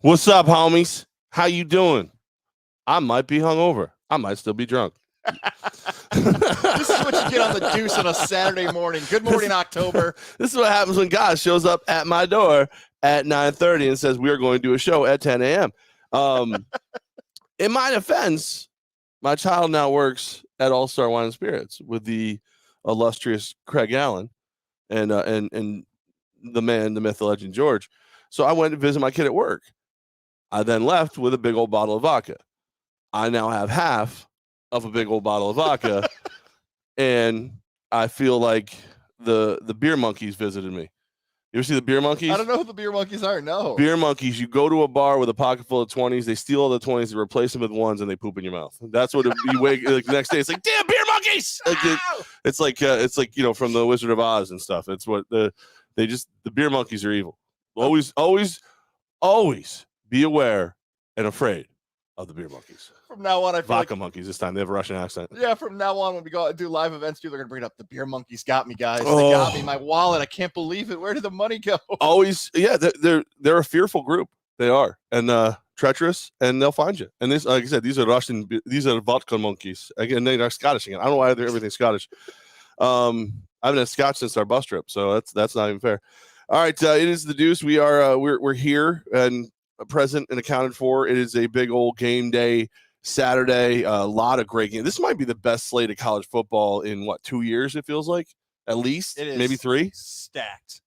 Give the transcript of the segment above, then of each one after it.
What's up, homies? How you doing? I might be hungover. I might still be drunk. This is what you get on the Deuce on a Saturday morning. Good morning, October. This is what happens when Goz shows up at my door at 9:30 and says we are going to do a show at 10 a.m. In my defense, my child now works at All Star Wine and Spirits with the illustrious Craig Allen and the man, the myth, the legend, George. So I went to visit my kid at work. I then left with a big old bottle of vodka. I now have half of a big old bottle of vodka, and I feel like the beer monkeys visited me. You ever see the beer monkeys? I don't know who the beer monkeys are. No. Beer monkeys, you go to a bar with a pocket full of 20s, they steal all the 20s, they replace them with ones, and they poop in your mouth. That's what you wake like the next day. It's like, damn, beer monkeys! It's like from the Wizard of Oz and stuff. It's what the beer monkeys are evil. Always be aware and afraid of the beer monkeys. From now on, I feel vodka monkeys this time. They have a Russian accent. Yeah, from now on, when we go do live events, they're going to bring it up. The beer monkeys got me, guys. They got me. My wallet. I can't believe it. Where did the money go? Always, yeah. They're a fearful group. They are, and treacherous, and they'll find you. And this, like I said, these are vodka monkeys. Again, they are Scottish again. I don't know why everything's Scottish. I haven't had scotch since our bus trip, so that's not even fair. All right, it is the Deuce. We are we're here and present and accounted for. It is a big old game day Saturday. A lot of great games. This might be the best slate of college football in 2 years. It feels like, at least. It is maybe 3. Stacked,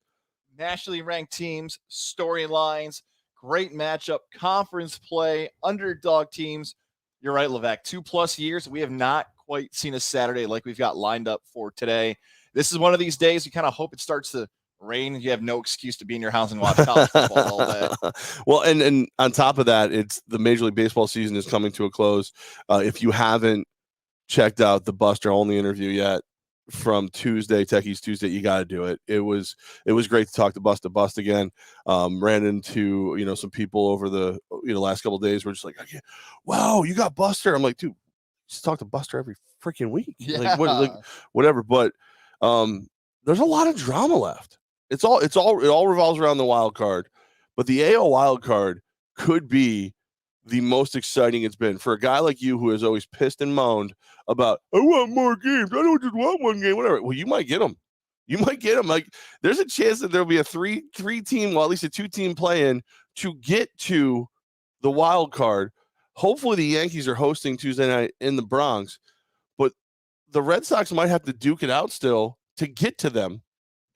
nationally ranked teams, storylines, great matchup, conference play, underdog teams. You're right, Levack. 2+ years. We have not quite seen a Saturday like we've got lined up for today. This is one of these days you kind of hope it starts to rain. You have no excuse to be in your house and watch college football all day. Well, and on top of that, it's the Major League Baseball season is coming to a close. If you haven't checked out the Buster only interview yet from Tuesday, Techies Tuesday, you got to do it. It was great to talk to Bust again. Ran into some people over the last couple of days. We're just like, wow, you got Buster. I'm like, dude, just talk to Buster every freaking week. Yeah. Whatever. But there's a lot of drama left. It all revolves around the wild card, but the AL wild card could be the most exciting it's been for a guy like you who has always pissed and moaned about, I want more games. I don't just want one game, whatever. Well, you might get them. Like, there's a chance that there'll be a three team, well, at least a 2-team play-in to get to the wild card. Hopefully the Yankees are hosting Tuesday night in the Bronx, but the Red Sox might have to duke it out still to get to them.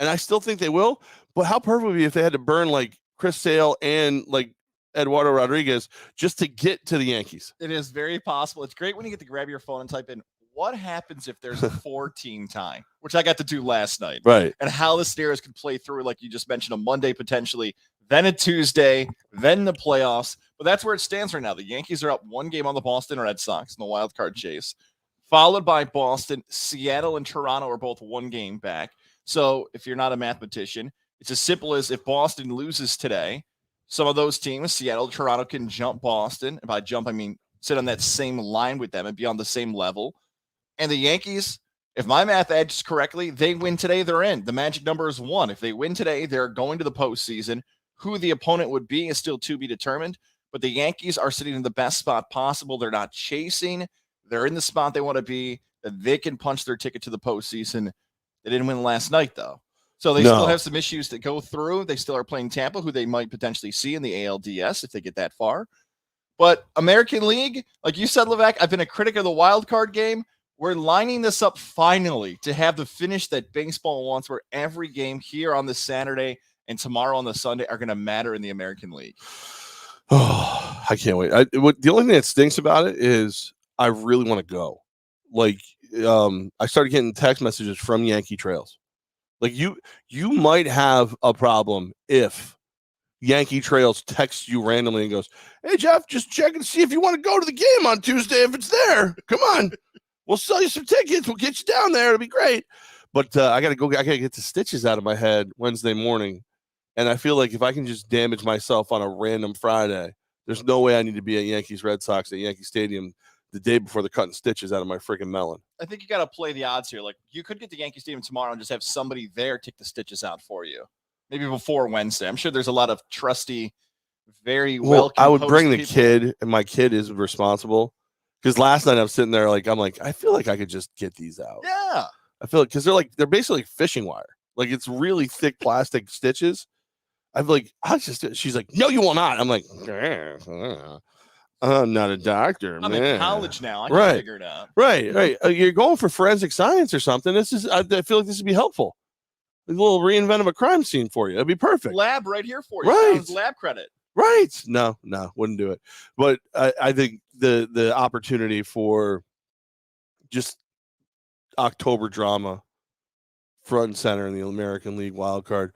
And I still think they will, but how perfect would it be if they had to burn like Chris Sale and like Eduardo Rodriguez just to get to the Yankees? It is very possible. It's great when you get to grab your phone and type in, what happens if there's a 4-team tie, which I got to do last night. Right. And how the scenarios could play through, like you just mentioned, a Monday potentially, then a Tuesday, then the playoffs. But that's where it stands right now. The Yankees are up 1 game on the Boston Red Sox in the wild card chase, followed by Boston. Seattle and Toronto are both 1 game back. So if you're not a mathematician, it's as simple as if Boston loses today, some of those teams, Seattle, Toronto, can jump Boston. And by jump, I mean sit on that same line with them and be on the same level. And the Yankees, if my math edges correctly, they win today, they're in. The magic number is 1. If they win today, they're going to the postseason. Who the opponent would be is still to be determined. But the Yankees are sitting in the best spot possible. They're not chasing. They're in the spot they want to be. They can punch their ticket to the postseason. They didn't win last night, though. So they still have some issues to go through. They still are playing Tampa, who they might potentially see in the ALDS if they get that far. But American League, like you said, Levack, I've been a critic of the wild card game. We're lining this up finally to have the finish that baseball wants, where every game here on the Saturday and tomorrow on the Sunday are going to matter in the American League. Oh, I can't wait. The only thing that stinks about it is I really want to go. Like, I started getting text messages from Yankee Trails. Like, you might have a problem if Yankee Trails texts you randomly and goes, hey, Jeff, just check and see if you want to go to the game on Tuesday if it's there. Come on. We'll sell you some tickets. We'll get you down there. It'll be great. But I got to get the stitches out of my head Wednesday morning. And I feel like if I can just damage myself on a random Friday, there's no way I need to be at Yankees Red Sox at Yankee Stadium the day before they're cutting stitches out of my freaking melon. I think you got to play the odds here. Like, you could get to Yankee Stadium tomorrow and just have somebody there take the stitches out for you. Maybe before Wednesday. I'm sure there's a lot of trusty very well. I would bring the people. kid, and my kid is responsible. Because last night I'm sitting there I'm like, I feel like I could just get these out. Yeah. I feel like, because they're basically like fishing wire. Like, it's really thick plastic stitches. She's like, no, you will not. I'm like, I'm not a doctor. I'm man. in college now. I can figure it out. Right. You're going for forensic science or something. I feel like this would be helpful. A little reinvent of a crime scene for you. That'd be perfect. Lab right here for you. Right. Lab credit. Right. No, wouldn't do it. But I think the opportunity for just October drama front and center in the American League wild card.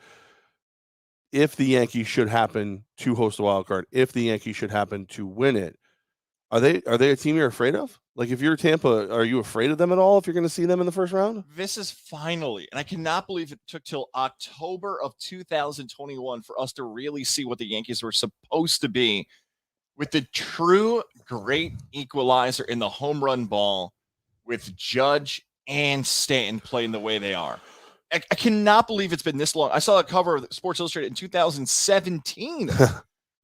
If the Yankees should happen to host a wild card, if the Yankees should happen to win it, are they a team you're afraid of? Like, if you're Tampa, are you afraid of them at all if you're going to see them in the first round? This is finally, and I cannot believe it took till October of 2021 for us to really see what the Yankees were supposed to be, with the true great equalizer in the home run ball, with Judge and Stanton playing the way they are. I cannot believe it's been this long. I saw a cover of Sports Illustrated in 2017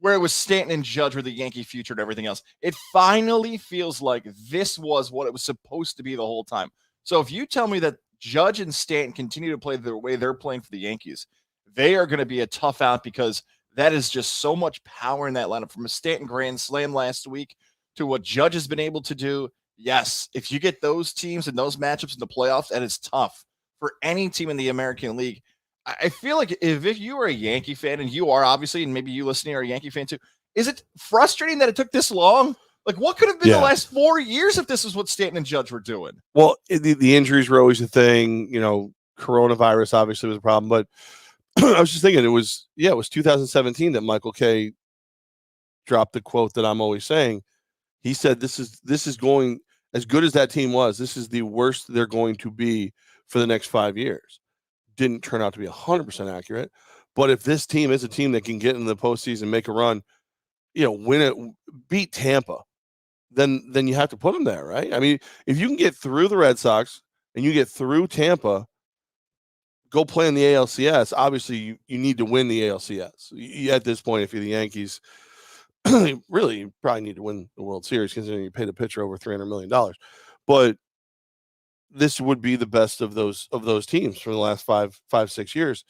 where it was Stanton and Judge were the Yankee future and everything else. It finally feels like this was what it was supposed to be the whole time. So if you tell me that Judge and Stanton continue to play the way they're playing for the Yankees, they are going to be a tough out, because that is just so much power in that lineup, from a Stanton grand slam last week to what Judge has been able to do. Yes, if you get those teams and those matchups in the playoffs, that is tough for any team in the American League. I feel like if you are a Yankee fan, and you are obviously, and maybe you listening are a Yankee fan too, is it frustrating that it took this long? Like, what could have been the last 4 years if this is what Stanton and Judge were doing? Well, the injuries were always a thing. Coronavirus obviously was a problem, but I was just thinking it was 2017 that Michael Kay dropped the quote that I'm always saying. He said, this is going, as good as that team was, this is the worst they're going to be for the next 5 years. Didn't turn out to be 100% accurate, but if this team is a team that can get in the postseason, make a run, win it, beat Tampa, then you have to put them there, right? I mean, if you can get through the Red Sox and you get through Tampa, go play in the ALCS. Obviously, you need to win the ALCS. At this point, if you're the Yankees, really, you probably need to win the World Series, considering you paid a pitcher over $300 million. But this would be the best of those teams from the last 5-6 years.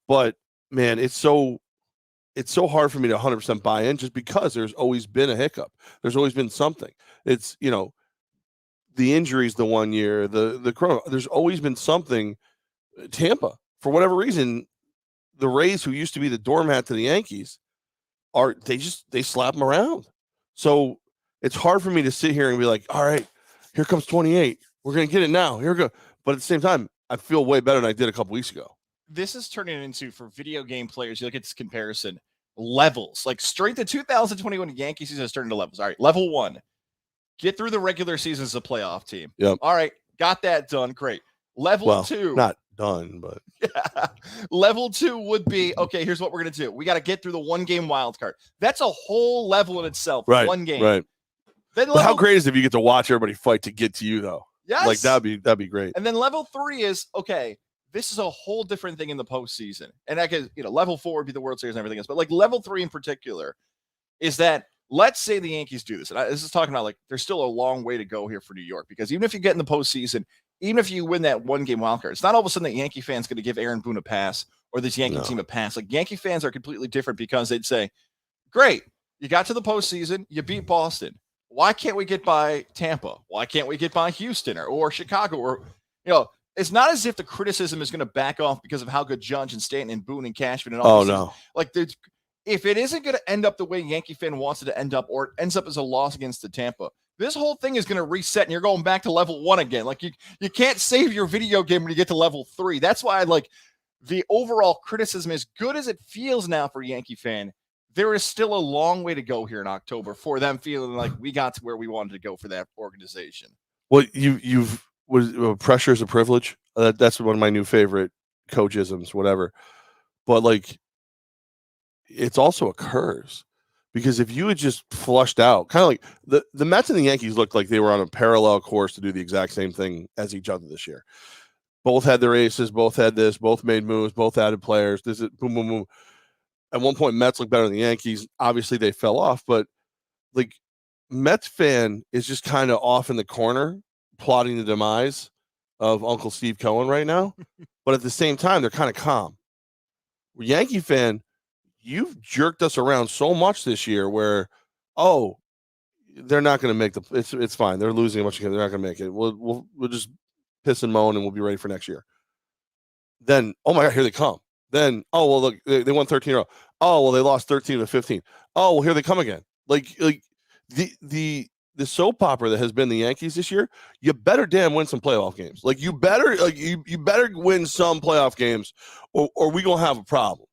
But man, it's so hard for me to 100% buy in, just because there's always been a hiccup. There's always been something. It's, the injuries the one year, the corona, there's always been something. Tampa, for whatever reason, the Rays, who used to be the doormat to the Yankees, they slap them around. So it's hard for me to sit here and be like, all right, here comes 28. We're going to get it now. Here we go. But at the same time, I feel way better than I did a couple weeks ago. This is turning into, for video game players, you look at this comparison, levels. Like, straight to 2021 Yankee season is turning to levels. All right, level 1, get through the regular season as a playoff team. Yep. All right, got that done. Great. Level 2. Not done, but yeah. Level 2 would be, okay, here's what we're going to do. We got to get through the 1-game wild card. That's a whole level in itself. Right. 1 game. Right. Then how great is it if you get to watch everybody fight to get to you, though? Yes. Like, that'd be great. And then level 3 is, okay, this is a whole different thing in the postseason. And I could, level 4 would be the World Series and everything else. But like level 3 in particular is that, let's say the Yankees do this. And this is talking about, like, there's still a long way to go here for New York, because even if you get in the postseason, even if you win that 1-game wild card, it's not all of a sudden that Yankee fans going to give Aaron Boone a pass or this Yankee team a pass. Like, Yankee fans are completely different, because they'd say, great, you got to the postseason, you beat Boston. Why can't we get by Tampa? Why can't we get by Houston or Chicago? Or, it's not as if the criticism is going to back off because of how good Judge and Stanton and Boone and Cashman and all. Oh, no. Like, if it isn't going to end up the way Yankee fan wants it to end up, or it ends up as a loss against the Tampa, this whole thing is going to reset, and you're going back to level 1 again. Like, you can't save your video game when you get to level 3. That's why, like, the overall criticism, as good as it feels now for Yankee fan, there is still a long way to go here in October for them feeling like we got to where we wanted to go for that organization. Well, pressure is a privilege. That's one of my new favorite coachisms, whatever. But, like, it's also a curse, because if you had just flushed out, kind of like the Mets and the Yankees looked like they were on a parallel course to do the exact same thing as each other this year. Both had their aces, both had this, both made moves, both added players. This is boom, boom, boom. at one point Mets looked better than the Yankees. Obviously, they fell off, but like Mets fan is just kind of off in the corner, plotting the demise of Uncle Steve Cohen right now. But at the same time, they're kind of calm. Yankee fan, you've jerked us around so much this year where, oh, they're not going to make it's fine. They're losing a bunch of games. They're not going to make it. We'll just piss and moan and we'll be ready for next year. Then, oh my God, here they come. Then, oh, well, look, they won 13 in a row. Oh, well, they lost 13 to 15. Oh, well, here they come again. Like the soap opera that has been the Yankees this year, you better damn win some playoff games. Like you better win some playoff games or we going to have a problem.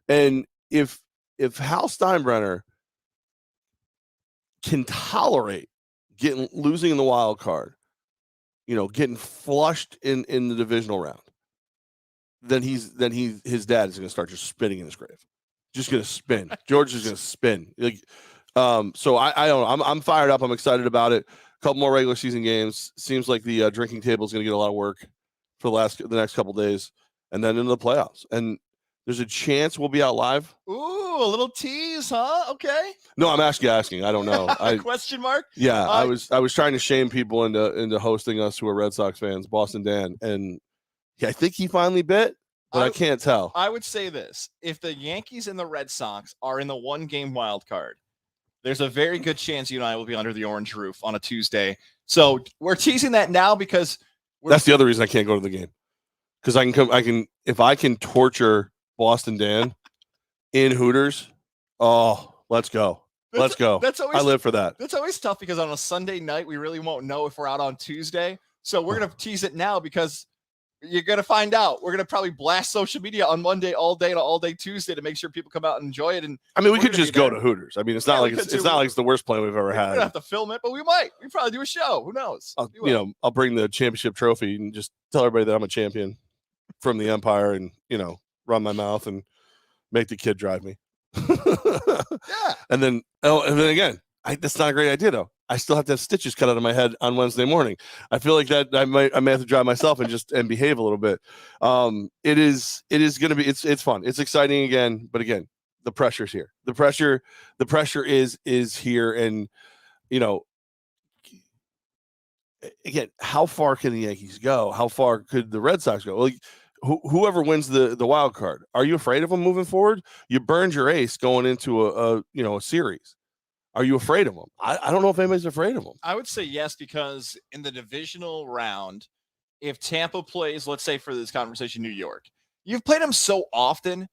And if Hal Steinbrenner can tolerate losing in the wild card, getting flushed in the divisional round, then his dad is going to start just spinning in his grave. Just going to spin. George is going to spin. Like, so I don't know. I'm fired up. I'm excited about it. A couple more regular season games. Seems like the drinking table is going to get a lot of work for the next couple days, and then into the playoffs. And there's a chance we'll be out live. Ooh, a little tease, huh? Okay. No, I'm asking. I don't know. Question mark? Yeah, I was trying to shame people into hosting us who are Red Sox fans, Boston Dan, and I think he finally bit, but I can't tell. I would say this: if the Yankees and the Red Sox are in the 1-game wild card, there's a very good chance you and I will be under the orange roof on a Tuesday. So we're teasing that now because that's the other reason I can't go to the game, because if I can torture Boston Dan in Hooters. Oh, let's go. Let's go. I live for that. That's always tough because on a Sunday night, we really won't know if we're out on Tuesday. So we're going to tease it now because you're going to find out. We're going to probably blast social media on Monday all day and all day Tuesday to make sure people come out and enjoy it. And I mean, we could just go to Hooters. I mean, it's not like it's the worst play we've ever had. We don't have to film it, but we might. We probably do a show. Who knows? I'll bring the championship trophy and just tell everybody that I'm a champion from the Empire and, run my mouth and make the kid drive me. Yeah. And then again, that's not a great idea though. I still have to have stitches cut out of my head on Wednesday morning. I feel like that I may have to drive myself and behave a little bit. It is going to be, it's fun. It's exciting again, but again, the pressure's here. The pressure is here. And, again, how far can the Yankees go? How far could the Red Sox go? Like, whoever wins the wild card, are you afraid of them moving forward? You burned your ace going into a series. Are you afraid of them? I don't know if anybody's afraid of them. I would say yes, because in the divisional round, if Tampa plays, let's say for this conversation, New York, you've played them so often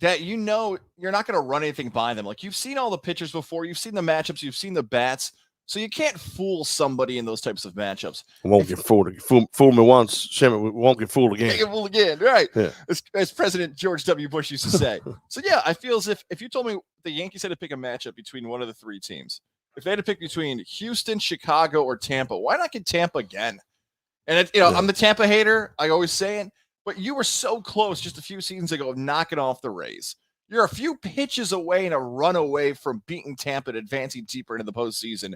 that you're not going to run anything by them. Like, you've seen all the pitchers before, you've seen the matchups, you've seen the bats. So you can't fool somebody in those types of matchups. Won't get fooled. Fool me once, shame it. We won't get fooled again. Get fooled again, right? Yeah. As President George W. Bush used to say. So yeah, I feel as if you told me the Yankees had to pick a matchup between one of the three teams, if they had to pick between Houston, Chicago, or Tampa, why not get Tampa again? And I'm the Tampa hater. I always say it, but you were so close just a few seasons ago of knocking off the Rays. You're a few pitches away and a run away from beating Tampa and advancing deeper into the postseason.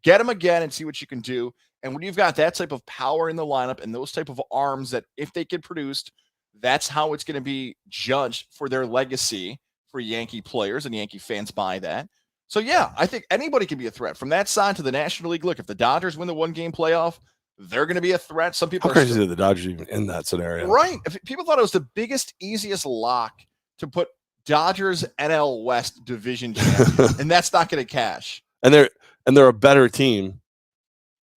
Get them again and see what you can do. And when you've got that type of power in the lineup and those type of arms that if they get produced, that's how it's going to be judged for their legacy for Yankee players, and Yankee fans buy that. So yeah, I think anybody can be a threat from that side to the National League. Look, if the Dodgers win the 1-game playoff, they're going to be a threat. Some people are crazy that the Dodgers even in that scenario. Right. If people thought it was the biggest, easiest lock to put Dodgers NL West division champion, and that's not going to cash. And they're a better team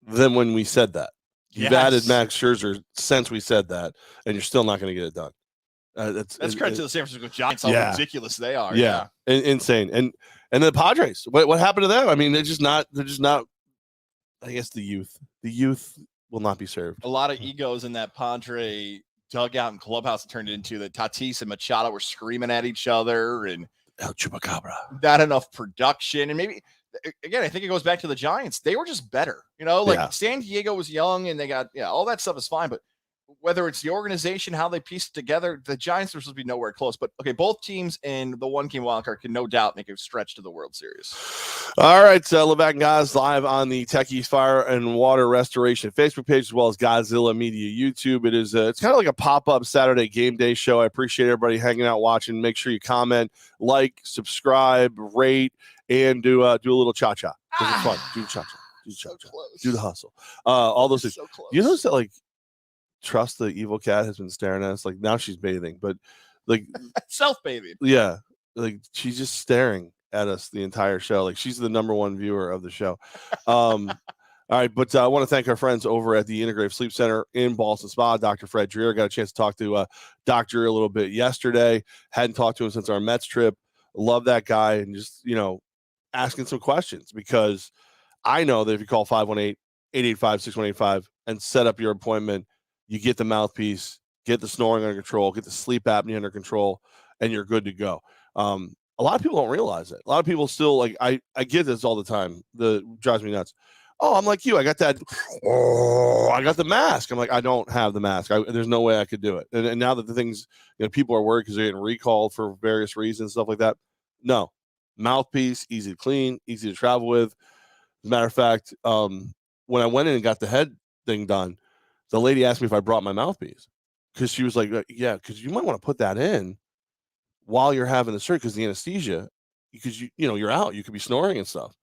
than when we said that. You've added Max Scherzer since we said that, and you're still not going to get it done. That's credit to the San Francisco Giants. How ridiculous they are. Yeah. Insane. And the Padres. What happened to them? I mean, they're just not. I guess the youth will not be served. A lot of egos in that Padre dugout and clubhouse turned it into that Tatis and Machado were screaming at each other, and El Chupacabra. Not enough production, and maybe. Again, I think it goes back to the Giants. They were just better, San Diego was young and they got, all that stuff is fine. But whether it's the organization, how they piece it together, the Giants are supposed to be nowhere close. But okay, both teams in the one-game wildcard can no doubt make a stretch to the World Series. All right, Levack and Goz live on the Techies Fire and Water Restoration Facebook page, as well as Godzilla Media YouTube. It is it's kind of like a pop-up Saturday game day show. I appreciate everybody hanging out, watching. Make sure you comment, like, subscribe, rate, and do a little cha-cha. It's fun. Do the cha-cha. Do the cha-cha. Do the hustle. All those things. So close. You notice that, like, Trust the evil cat has been staring at us. Like, now she's bathing, but like self-bathing. Yeah, like she's just staring at us the entire show. Like, she's the number one viewer of the show. All right, but I want to thank our friends over at the Integrative Sleep Center in Boston Spa. Dr. Fred Dreer. Got a chance to talk to Dr. Dreer a little bit yesterday. Hadn't talked to him since our Mets trip. Love that guy, and just, asking some questions, because I know that if you call 518-885-6185 and set up your appointment, you get the mouthpiece, get the snoring under control, get the sleep apnea under control, and you're good to go. A lot of people don't realize it. A lot of people still, like, I get this all the time. Drives me nuts. Oh, I'm like you. I got that. Oh, I got the mask. I'm like, I don't have the mask. There's no way I could do it. And now that the things, people are worried because they're getting recalled for various reasons, stuff like that. No, mouthpiece, easy to clean, easy to travel with. As a matter of fact, when I went in and got the head thing done, the lady asked me if I brought my mouthpiece, because she was like, yeah, because you might want to put that in while you're having the surgery, because the anesthesia, because you're out, you could be snoring and stuff.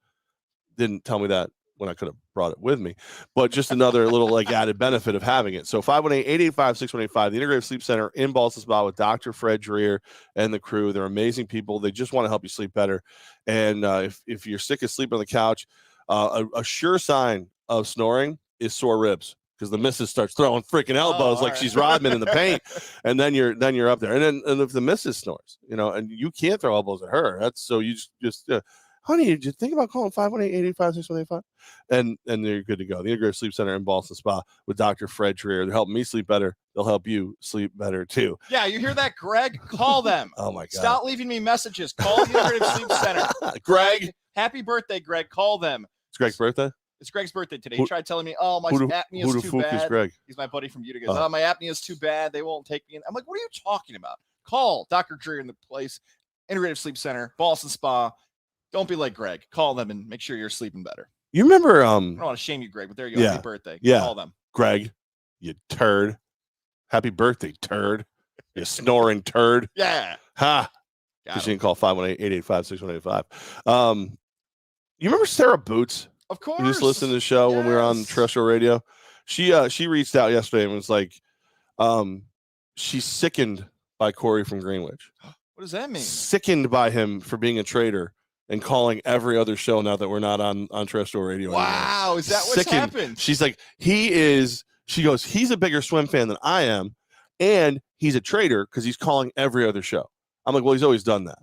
Didn't tell me that when I could have brought it with me, but just another little like added benefit of having it. So 518-885-6185, the Integrative Sleep Center in Boston Spa with Dr. Fred Dreer and the crew. They're amazing people. They just want to help you sleep better. And if you're sick of sleeping on the couch, a sure sign of snoring is sore ribs, because the missus starts throwing freaking elbows like she's Rodman in the paint, and then you're up there. And if the missus snores, and you can't throw elbows at her, that's so you just honey, did you think about calling 518-885-6185? And you're good to go. The Integrative Sleep Center in Boston Spa with Dr. Fred Dreer. They're helping me sleep better. They'll help you sleep better too. Yeah, you hear that, Greg? Call them. Oh my God. Stop leaving me messages. Call the Integrative Sleep Center. Greg. Happy birthday, Greg. Call them. It's Greg's birthday? It's Greg's birthday today. He tried telling me, oh, my apnea is too bad. Is Greg? He's my buddy from Utah. He goes, oh, my apnea is too bad. They won't take me in. I'm like, what are you talking about? Call Dr. Dreer in the place, Integrative Sleep Center, Boston Spa. Don't be like Greg. Call them and make sure you're sleeping better. You remember? I don't want to shame you, Greg, but there you go. Yeah, happy birthday. Yeah. Call them. Greg, you turd. Happy birthday, turd. You snoring turd. Yeah. Ha. Because you can call 518-885-6185. You remember Sarah Boots? Of course. You just listened to the show when we were on terrestrial radio. She reached out yesterday and was like, she's sickened by Corey from Greenwich. What does that mean? Sickened by him for being a traitor and calling every other show now that we're not on terrestrial radio. Wow, anymore. is that what's happened? She's like, she goes, he's a bigger swim fan than I am, and he's a traitor because he's calling every other show. I'm like, well, he's always done that.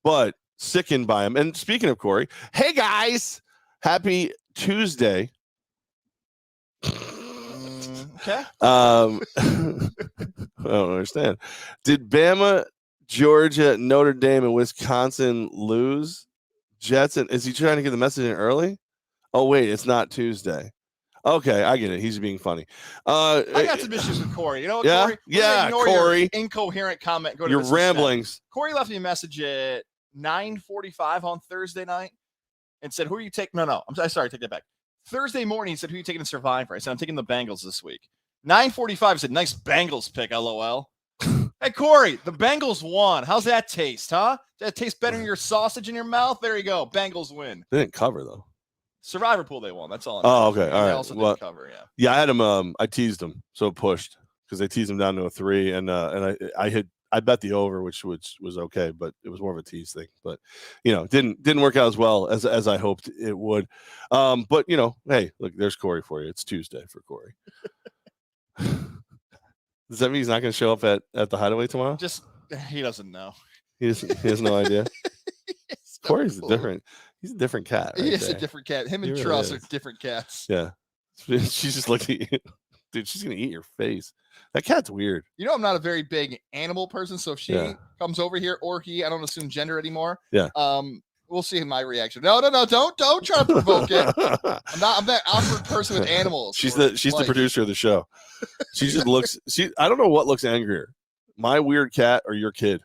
But sickened by him. And speaking of Corey, hey guys, happy Tuesday. Okay. I don't understand. Did Bama, Georgia, Notre Dame, and Wisconsin lose? Jets, and is he trying to get the message in early? Oh wait, it's not Tuesday. Okay, I get it. He's being funny. I got some issues with Corey. You know what, yeah? Corey? Yeah, Corey. Your incoherent comment. Go to your ramblings. Corey left me a message at 9:45 on Thursday night and said, who are you taking? No. I'm sorry, take that back. Thursday morning, he said, who are you taking to Survivor? I said, I'm taking the Bengals this week. 9:45 said, nice Bengals pick, LOL. Hey, Corey, the Bengals won. How's that taste, huh? Does that taste better than your sausage in your mouth? There you go. Bengals win. They didn't cover, though. Survivor pool, they won. That's all. Oh, okay. All right. They also didn't cover, yeah. Yeah, I had him. I teased him, so it pushed because they teased him down to a 3, and I bet the over, which was okay, but it was more of a tease thing. But didn't work out as well as I hoped it would. But hey, look, there's Corey for you. It's Tuesday for Corey. Does that mean he's not going to show up at the Hideaway tomorrow? Just he doesn't know. He has no idea. Corey's different. He's a different cat. He is a different cat. Him and Truss are different cats. Yeah. She's just looking at you. Dude, she's going to eat your face. That cat's weird. I'm not a very big animal person, so if she comes over here, or he, I don't assume gender anymore. Yeah. We'll see my reaction. No, don't try to provoke it. I'm that awkward person with animals. She's the producer of the show. She just looks. I don't know what looks angrier, my weird cat or your kid.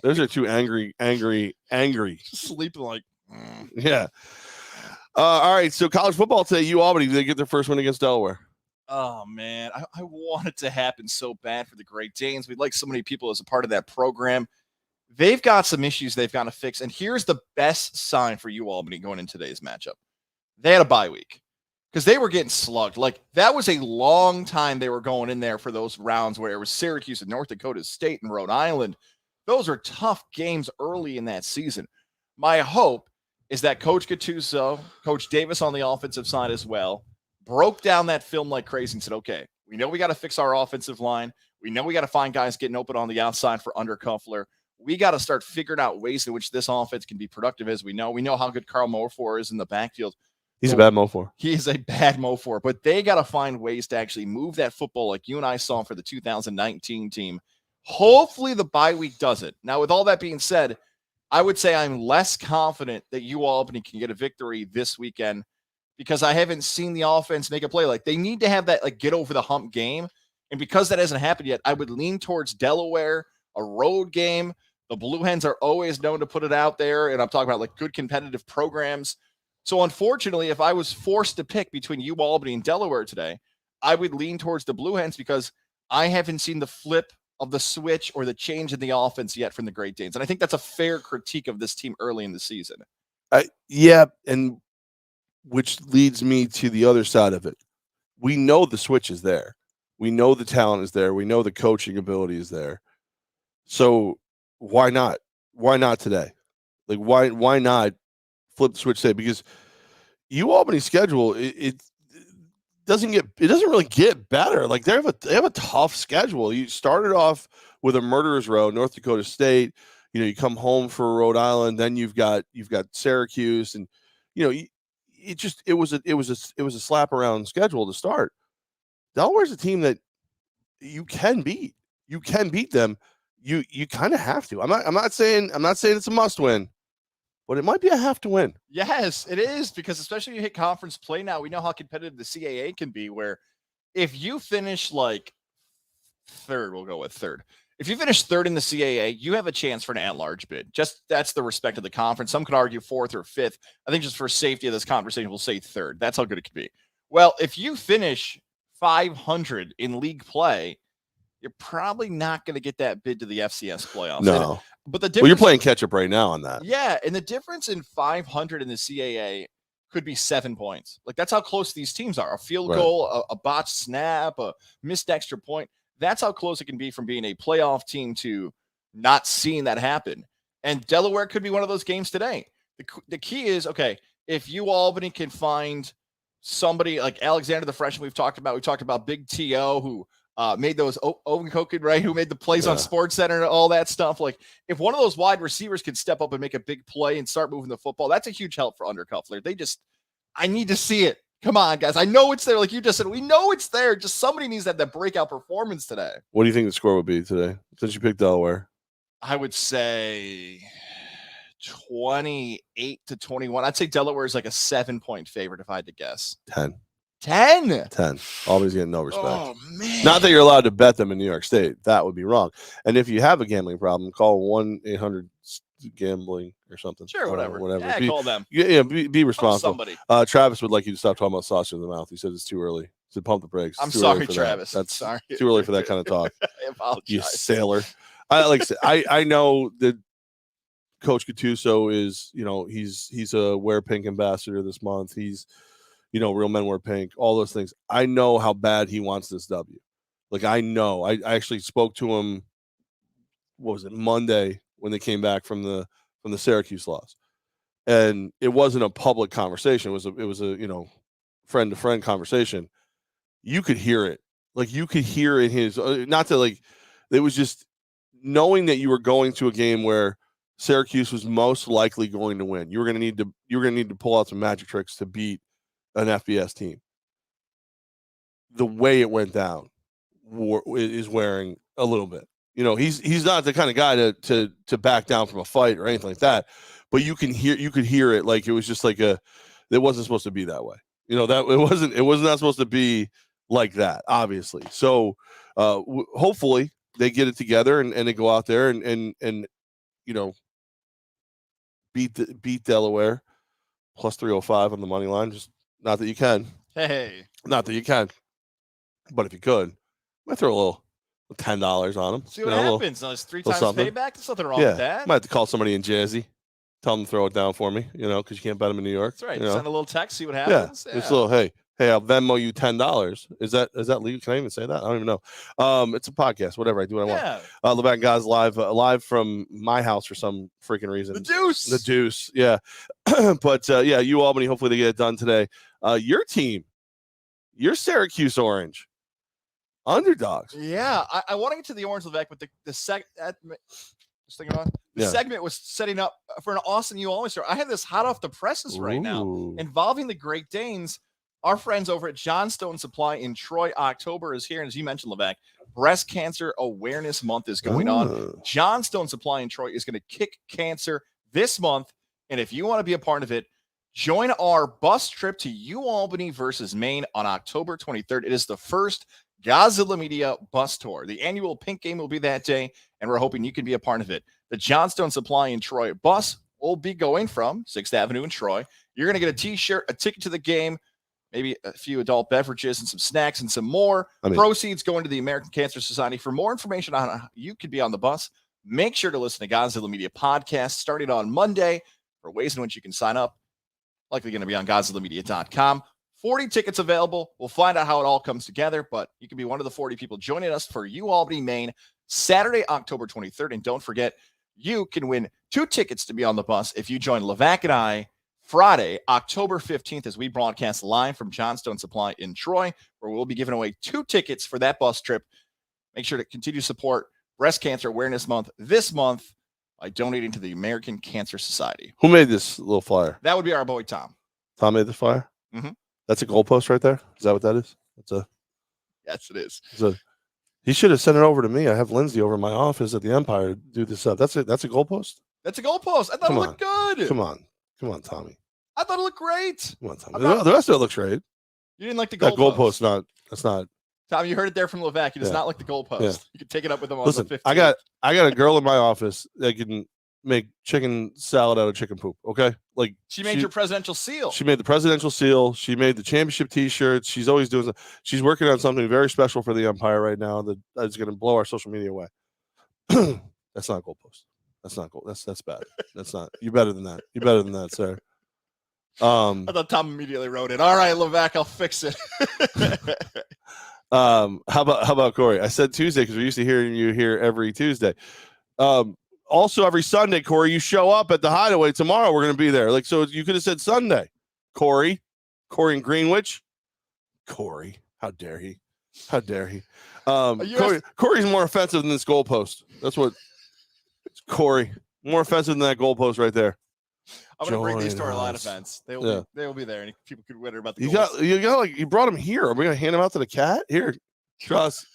Those are two angry. Just sleeping like. Yeah. All right. So college football today. Albany, they get their first win against Delaware. Oh man, I want it to happen so bad for the Great Danes. We'd like so many people as a part of that program. They've got some issues they've got to fix. And here's the best sign for Albany going into today's matchup. They had a bye week because they were getting slugged. Like, that was a long time they were going in there for those rounds where it was Syracuse and North Dakota State and Rhode Island. Those are tough games early in that season. My hope is that Coach Gattuso, Coach Davis on the offensive side as well, broke down that film like crazy and said, okay, we know we got to fix our offensive line. We know we got to find guys getting open on the outside for Undercuffler. We got to start figuring out ways in which this offense can be productive. As we know how good Carl Mofor is in the backfield. He's a bad Mofor. He is a bad Mofor, but they got to find ways to actually move that football like you and I saw for the 2019 team. Hopefully the bye week does it. Now, with all that being said, I would say I'm less confident that Albany can get a victory this weekend because I haven't seen the offense make a play. Like, they need to have that like get over the hump game. And because that hasn't happened yet, I would lean towards Delaware, a road game. The Blue Hens are always known to put it out there. And I'm talking about like good competitive programs. So unfortunately, if I was forced to pick between Albany and Delaware today, I would lean towards the Blue Hens because I haven't seen the flip of the switch or the change in the offense yet from the Great Danes. And I think that's a fair critique of this team early in the season. Yeah. And which leads me to the other side of it. We know the switch is there. We know the talent is there. We know the coaching ability is there. So why not? Why not today? Like, why not flip the switch today? Because Albany's schedule, it doesn't really get better. Like, they have a tough schedule. You started off with a murderer's row, North Dakota State. You come home for Rhode Island, then you've got Syracuse, and it was a slap around schedule to start. Delaware's a team that you can beat. You can beat them. You kind of have to. I'm not saying it's a must win, but it might be a have to win. Yes, it is, because especially when you hit conference play now, we know how competitive the CAA can be, where if you finish like third, we'll go with third. If you finish third in the CAA, you have a chance for an at-large bid. Just that's the respect of the conference. Some could argue fourth or fifth. I think just for safety of this conversation, we'll say third. That's how good it can be. Well, if you finish 500 in league play, you're probably not going to get that bid to the FCS playoffs. No. But the difference, well, you're playing catch up right now on that. Yeah, and the difference in 500 in the CAA could be 7 points. Like, that's how close these teams are. A field goal, a botched snap, a missed extra point. That's how close it can be from being a playoff team to not seeing that happen. And Delaware could be one of those games today. The key is, okay, if Albany can find somebody like Alexander, the freshman we've talked about Big T.O., who made those Owen Koken, right? Who made the plays on Sports Center and all that stuff. Like, if one of those wide receivers can step up and make a big play and start moving the football, that's a huge help for Undercuffler. I need to see it. Come on, guys. I know it's there. Like you just said, we know it's there. Just somebody needs to have that breakout performance today. What do you think the score would be today, since you picked Delaware? I would say 28-21. I'd say Delaware is like a 7-point favorite if I had to guess. 10. 10. Always getting no respect. Oh, man. Not that you're allowed to bet them in New York State. That would be wrong. And if you have a gambling problem, call 1-800-GAMBLING or something. Sure, whatever. Yeah, call them. Yeah, be responsible. Somebody. Travis would like you to stop talking about sausage in the mouth. He said it's too early. He said pump the brakes. I'm sorry, Travis. That's sorry. Too early for that kind of talk. I apologize. You sailor. I know that Coach Gattuso is, he's a Wear Pink ambassador this month. He's, Real Men Wear Pink, all those things. I know how bad he wants this W. Like, I know. I actually spoke to him, what was it, Monday, when they came back from the Syracuse loss. And it wasn't a public conversation. It was a friend to friend conversation. You could hear it. Like, you could hear in his not to like, it was just knowing that you were going to a game where Syracuse was most likely going to win. You were going to need to pull out some magic tricks to beat an FBS team. The way it went down is wearing a little bit. He's not the kind of guy to back down from a fight or anything like that. but you could hear it like it was just like it wasn't supposed to be that way. That it was not supposed to be like that, obviously. So hopefully they get it together and they go out there and beat Delaware plus 305 on the money line. Just not that you can. Hey. Not that you can. But if you could, I might throw a little $10 on them. See what happens. It's 3 times something. payback. There's nothing wrong with that. Might have to call somebody in Jersey. Tell them to throw it down for me, because you can't bet them in New York. That's right. Send a little text, see what happens. Yeah. It's a little, hey, I'll Venmo you $10. Is that legal? Can I even say that? I don't even know. It's a podcast. Whatever. I do what I want. Levack and Goz live from my house for some freaking reason. The Deuce. Yeah. But you Albany. Hopefully they get it done today. Your team, your Syracuse Orange. Underdogs. Yeah, I want to get to the Orange Levack, but the segment was setting up for an awesome U Albany story. I have this hot off the presses right now involving the Great Danes. Our friends over at Johnstone Supply in Troy. October is here, and as you mentioned, Levack, Breast Cancer Awareness Month is going on. Johnstone Supply in Troy is going to kick cancer this month, and if you want to be a part of it, join our bus trip to U Albany versus Maine on October 23rd. It is the first Godzilla Media bus tour. The annual Pink Game will be that day, and we're hoping you can be a part of it. The Johnstone Supply in Troy bus will be going from 6th Avenue in Troy. You're going to get a T-shirt, a ticket to the game, maybe a few adult beverages and some snacks and some more. Proceeds going to the American Cancer Society. For more information on how you could be on the bus, make sure to listen to Godzilla Media podcast starting on Monday for ways in which you can sign up. Likely going to be on GodzillaMedia.com. 40 tickets available. We'll find out how it all comes together, but you can be one of the 40 people joining us for U Albany, Maine, Saturday, October 23rd. And don't forget, you can win 2 tickets to be on the bus if you join Levack and I Friday, October 15th, as we broadcast live from Johnstone Supply in Troy, where we'll be giving away 2 tickets for that bus trip. Make sure to continue to support Breast Cancer Awareness Month this month by donating to the American Cancer Society. Who made this little flyer? That would be our boy, Tom. Tom made the flyer? Mm-hmm. That's a goalpost right there? Is that what that is? Yes, it is. He should have sent it over to me. I have Lindsay over in my office at the Empire to do this up. That's a goalpost? That's a goalpost. I thought it looked good. Come on, Tommy. I thought it looked great. Come on, Tommy. The rest of it looks great. You didn't like the goalpost. That goalpost. That's not. Tom, you heard it there from Levack. He does not like the goalpost. Yeah. You can take it up with him on Listen, the 15th. I got a girl in my office that can make chicken salad out of chicken poop. Okay, like she made your presidential seal. She made the presidential seal. She made the championship T-shirts. She's always doing. She's working on something very special for the Empire right now that is going to blow our social media away. That's not goalpost. That's not goal. That's bad. That's not. You're better than that. You're better than that, sir. I thought Tom immediately wrote it. All right, Levack, I'll fix it. How about Corey? I said Tuesday because we're used to hearing you here every Tuesday. Also, every Sunday, Corey, you show up at the Hideaway. Tomorrow, we're going to be there. So you could have said Sunday. Corey in Greenwich. Corey, how dare he? How dare he? Corey's more offensive than this goalpost. That's what. Corey, more offensive than that goalpost right there. I'm going to bring these to our line events. They will be there, and people could wonder about the you brought them here. Are we going to hand them out to the cat? Here, trust.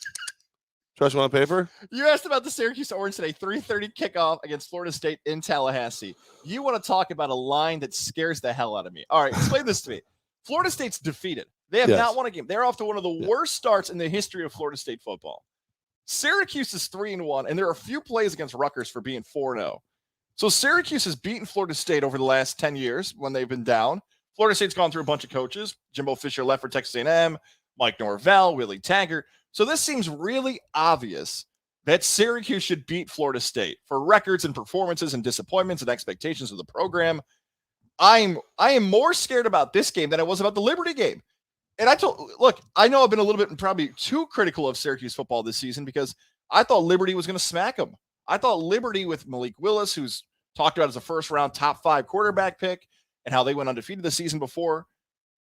Trust, you want paper? You asked about the Syracuse Orange today, 3:30 kickoff against Florida State in Tallahassee. You want to talk about a line that scares the hell out of me. All right, explain this to me. Florida State's defeated. They have not won a game. They're off to one of the worst starts in the history of Florida State football. Syracuse is 3-1, and there are a few plays against Rutgers for being 4-0. So Syracuse has beaten Florida State over the last 10 years when they've been down. Florida State's gone through a bunch of coaches. Jimbo Fisher left for Texas A&M, Mike Norvell, Willie Taggart. So this seems really obvious that Syracuse should beat Florida State for records and performances and disappointments and expectations of the program. I am more scared about this game than I was about the Liberty game. And I know I've been a little bit probably too critical of Syracuse football this season because I thought Liberty was going to smack them. I thought Liberty with Malik Willis, who's talked about as a first-round top 5 quarterback pick, and how they went undefeated the season before.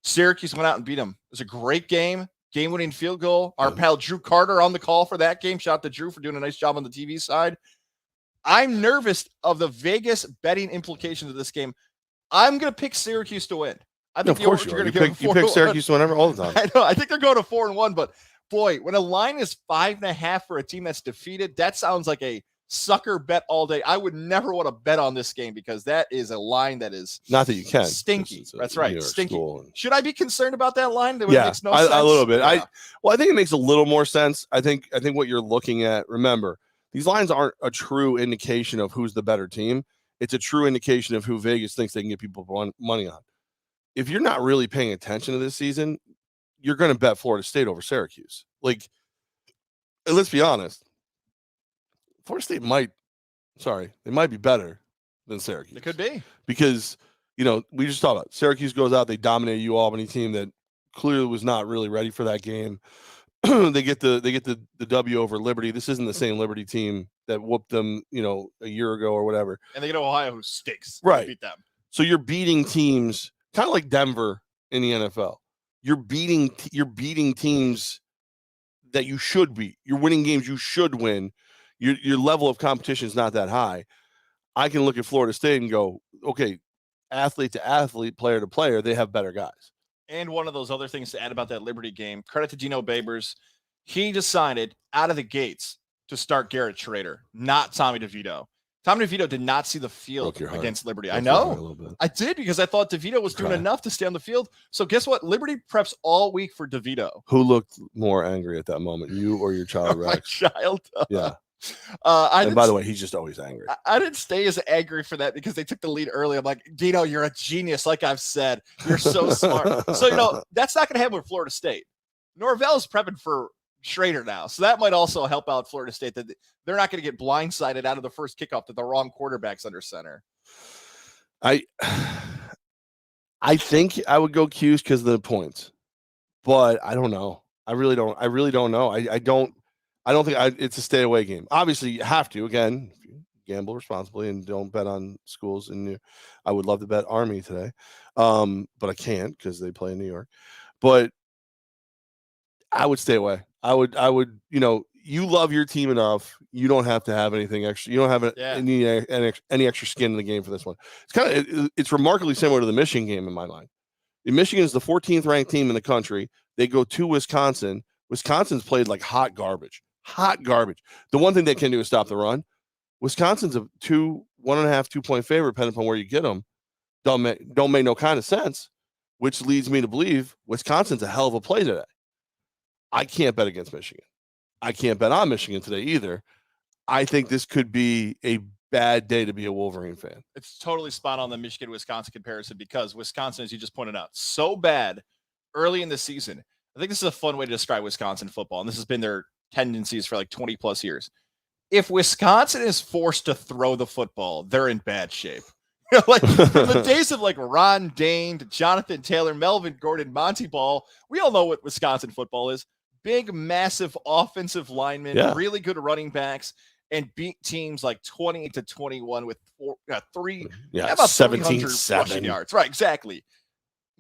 Syracuse went out and beat them. It was a great game. Game-winning field goal. Our pal Drew Carter on the call for that game. Shout out to Drew for doing a nice job on the TV side. I'm nervous of the Vegas betting implications of this game. I'm going to pick Syracuse to win. I think of course you are. You pick Syracuse to win all the time. I know. I think they're going to 4-1, but boy, when a line is 5.5 for a team that's defeated, that sounds like a sucker bet all day. I would never want to bet on this game because that is a line that is not that you can stinky. That's right, stinky. Should I be concerned about that line? That makes no sense. A little bit. Yeah. I think it makes a little more sense. I think what you're looking at. Remember, these lines aren't a true indication of who's the better team. It's a true indication of who Vegas thinks they can get people money on. If you're not really paying attention to this season, you're going to bet Florida State over Syracuse. Like, let's be honest. Florida State might be better than Syracuse. It could be. Because, we just talked about Syracuse goes out, they dominate UAlbany team that clearly was not really ready for that game. they get the W over Liberty. This isn't the same Liberty team that whooped them, a year ago or whatever. And they get Ohio, who stinks. Right. Beat them. So you're beating teams kind of like Denver in the NFL. You're beating teams that you should beat. You're winning games you should win. Your level of competition is not that high. I can look at Florida State and go, okay, athlete to athlete, player to player, they have better guys. And one of those other things to add about that Liberty game, credit to Dino Babers, he decided out of the gates to start Garrett Schrader, not Tommy DeVito. Tommy DeVito did not see the field against Liberty. I know. I did because I thought DeVito was doing enough to stay on the field. So guess what? Liberty preps all week for DeVito. Who looked more angry at that moment, you or your child, Rex? My child. Yeah. And by the way, he's just always angry. I didn't stay as angry for that because they took the lead early. I'm like, Dino, you're a genius. Like I've said, you're so smart. So, that's not going to happen with Florida State. Norvell's prepping for Schrader now. So that might also help out Florida State that they're not going to get blindsided out of the first kickoff that the wrong quarterback's under center. I think I would go Qs because of the points, but I don't know. I really don't know. I don't think it's a stay away game. Obviously, you have to. Again, if you gamble responsibly and don't bet on schools. And I would love to bet Army today, but I can't because they play in New York. But I would stay away. I would. You love your team enough. You don't have to have anything extra. You don't have any extra skin in the game for this one. It's remarkably similar to the Michigan game in my mind. Michigan is the 14th ranked team in the country. They go to Wisconsin. Wisconsin's played like hot garbage. The one thing they can do is stop the run. Wisconsin's a 1.5, 2 point favorite, depending upon where you get them. Don't make no kind of sense, which leads me to believe Wisconsin's a hell of a play today. I can't bet against Michigan. I can't bet on Michigan today either. I think this could be a bad day to be a Wolverine fan. It's totally spot on the Michigan-Wisconsin comparison because Wisconsin, as you just pointed out, so bad early in the season. I think this is a fun way to describe Wisconsin football, and this has been their tendencies for like 20 plus years. If Wisconsin is forced to throw the football, they're in bad shape. Like from the days of like Ron Dane to Jonathan Taylor, Melvin Gordon, Monty Ball, we all know what Wisconsin football is. Big, massive offensive linemen, really good running backs, and beat teams like 28-21 with about 17-7 rushing yards. Right, exactly.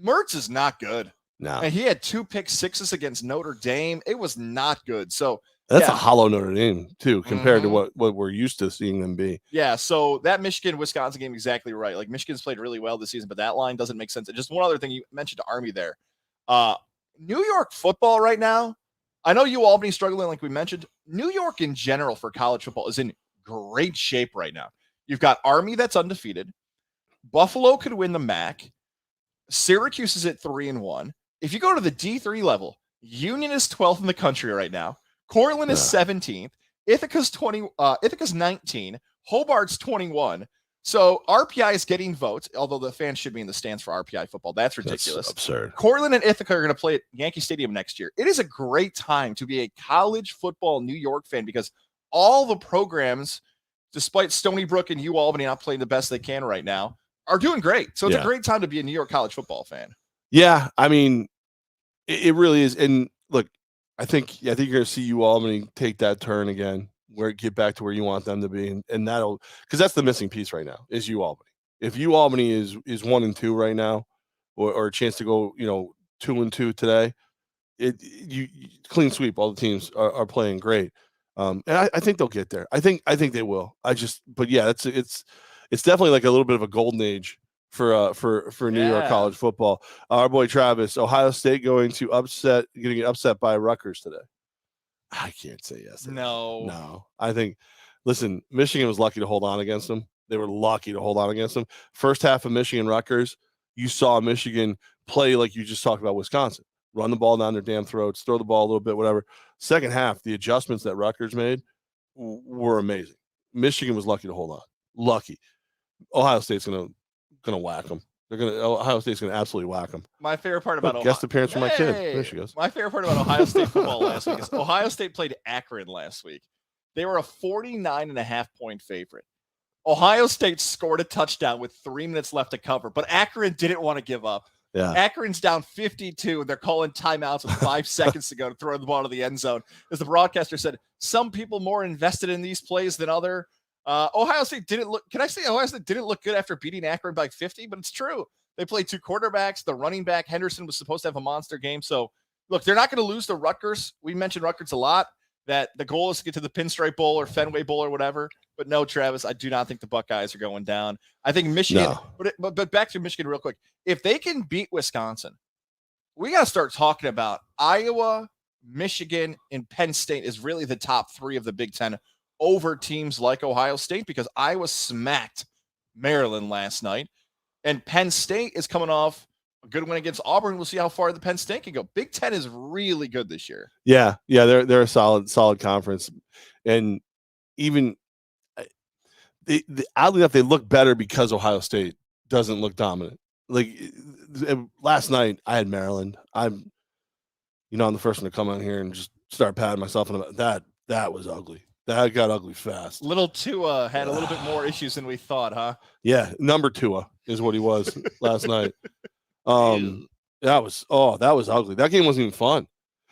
Mertz is not good. No. And he had 2 pick sixes against Notre Dame. It was not good. So that's a hollow Notre Dame, too, compared to what we're used to seeing them be. Yeah, so that Michigan-Wisconsin game, exactly right. Like, Michigan's played really well this season, but that line doesn't make sense. And just one other thing, you mentioned Army there. New York football right now, I know UAlbany's struggling, like we mentioned. New York in general for college football is in great shape right now. You've got Army that's undefeated. Buffalo could win the MAC. Syracuse is at 3-1. If you go to the D3 level, Union is 12th in the country right now. Cortland is 17th. Ithaca's 19. Hobart's 21. So RPI is getting votes, although the fans should be in the stands for RPI football. That's ridiculous. That's absurd. Cortland and Ithaca are going to play at Yankee Stadium next year. It is a great time to be a college football New York fan because all the programs, despite Stony Brook and UAlbany not playing the best they can right now, are doing great. So it's a great time to be a New York college football fan. Yeah, I mean, it really is. And look, I think you're going to see UAlbany take that turn again, get back to where you want them to be, and that'll because that's the missing piece right now is UAlbany. If UAlbany is 1-2 right now, or a chance to go 2-2 today, you clean sweep. All the teams are playing great, and I think they'll get there. I think they will. But yeah, it's definitely like a little bit of a golden age for New York college football. Our boy Travis, Ohio State getting upset by Rutgers today. I can't say yes. No. I think Listen, Michigan was lucky to hold on against them. They were lucky to hold on against them. First half of Michigan Rutgers, you saw Michigan play like you just talked about Wisconsin. Run the ball down their damn throats, throw the ball a little bit, whatever. Second half, the adjustments that Rutgers made were amazing. Michigan was lucky to hold on. Lucky. Ohio State's gonna whack them. Ohio State's gonna absolutely whack them. My favorite part about guest appearance from my kid. There she goes. My favorite part about Ohio State football last week is Ohio State played Akron last week. They were a 49.5-point favorite. Ohio State scored a touchdown with 3 minutes left to cover, but Akron didn't want to give up. Yeah. Akron's down 52, and they're calling timeouts with 5 seconds to go to throw the ball to the end zone. As the broadcaster said, some people more invested in these plays than other. Ohio State didn't look. Can I say Ohio State didn't look good after beating Akron by 50? But it's true. They played 2 quarterbacks. The running back Henderson was supposed to have a monster game. So look, they're not going to lose to Rutgers. We mentioned Rutgers a lot. That the goal is to get to the Pinstripe Bowl or Fenway Bowl or whatever. But no, Travis, I do not think the Buckeyes are going down. I think Michigan. No. But back to Michigan real quick. If they can beat Wisconsin, we got to start talking about Iowa, Michigan, and Penn State is really the top 3 of the Big Ten over teams like Ohio State, because Iowa smacked Maryland last night, and Penn State is coming off a good win against Auburn. We'll see how far the Penn State can go. Big Ten is really good this year. Yeah, they're a solid conference, and even oddly enough, they look better because Ohio State doesn't look dominant. Like last night, I had Maryland. I'm the first one to come on here and just start patting myself on that. That was ugly. That got ugly fast. Little Tua had a little bit more issues than we thought, huh? Yeah, number Tua is what he was last night. That was ugly. That game wasn't even fun.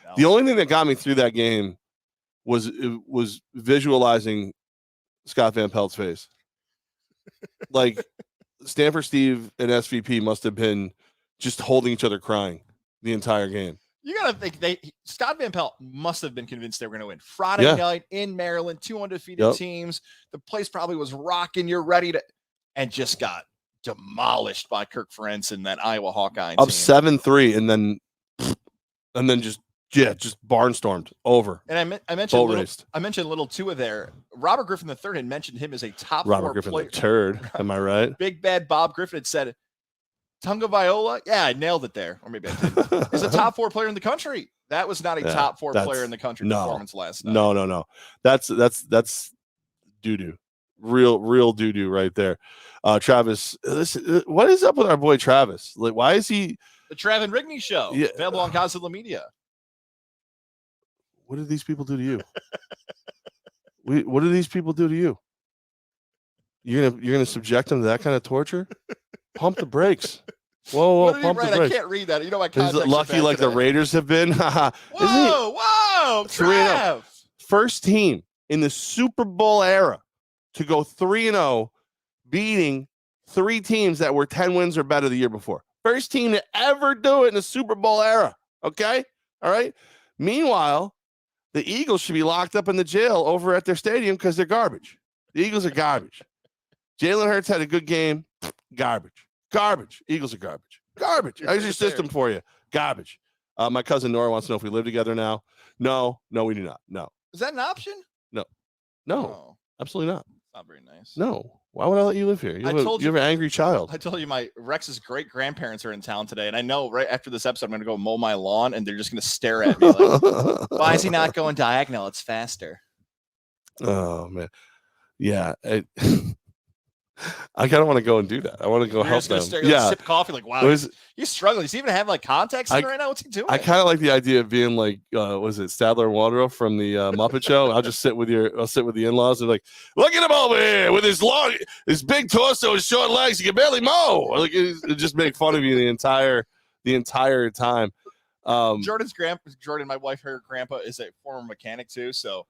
No. The only thing that got me through that game was visualizing Scott Van Pelt's face. Like Stanford Steve and SVP must have been just holding each other crying the entire game. You got to think Scott Van Pelt must have been convinced they were going to win. Friday night in Maryland, 2 undefeated teams. The place probably was rocking. You're ready to, and just got demolished by Kirk Ferentz and that Iowa Hawkeye team. Up 7-3, and then just barnstormed over. And I mentioned little Tua there. Robert Griffin III had mentioned him as a top 4 Griffin player. The turd, am I right? Big bad Bob Griffin had said, Tunga Viola, yeah, I nailed it there. Or maybe I didn't. Is a top 4 player in the country. That was not a top 4 player in the country performance last night. No. That's doo-doo. Real doo-doo right there. Travis, listen, what is up with our boy Travis? Like, why is he the Travis Rigney show? Yeah. Available on Godzilla Media. What did these people do to you? What did these people do to you? You're gonna subject them to that kind of torture? Pump the brakes. Whoa, pump the brakes. I can't read that. You know my contract's lucky like today. The Raiders have been. Whoa, Trav. First team in the Super Bowl era to go 3-0, beating 3 teams that were 10 wins or better the year before. First team to ever do it in the Super Bowl era. Okay? All right? Meanwhile, the Eagles should be locked up in the jail over at their stadium because they're garbage. The Eagles are garbage. Jalen Hurts had a good game. Garbage. Eagles are garbage. Here's your system for you. Garbage. My cousin Nora wants to know if we live together now. No, we do not. No. Is that an option? No, absolutely not. Not very nice. No. Why would I let you live here? You have an angry child. I told you my Rex's great grandparents are in town today, and I know right after this episode I'm going to go mow my lawn, and they're just going to stare at me like, "Why is he not going diagonal? It's faster." Oh man, yeah. I kind of want to go and do that. I want to go help them. Sip coffee. Like, wow, he's struggling. Does he even have like contacts in right now? What's he doing? I kind of like the idea of being like, was it Statler and Waldorf from the Muppet Show? I'll sit with the in-laws and like, look at him over here with his big torso and short legs. He can barely mow. Like, it just make fun of you the entire time. Jordan, my wife, her grandpa is a former mechanic too, so.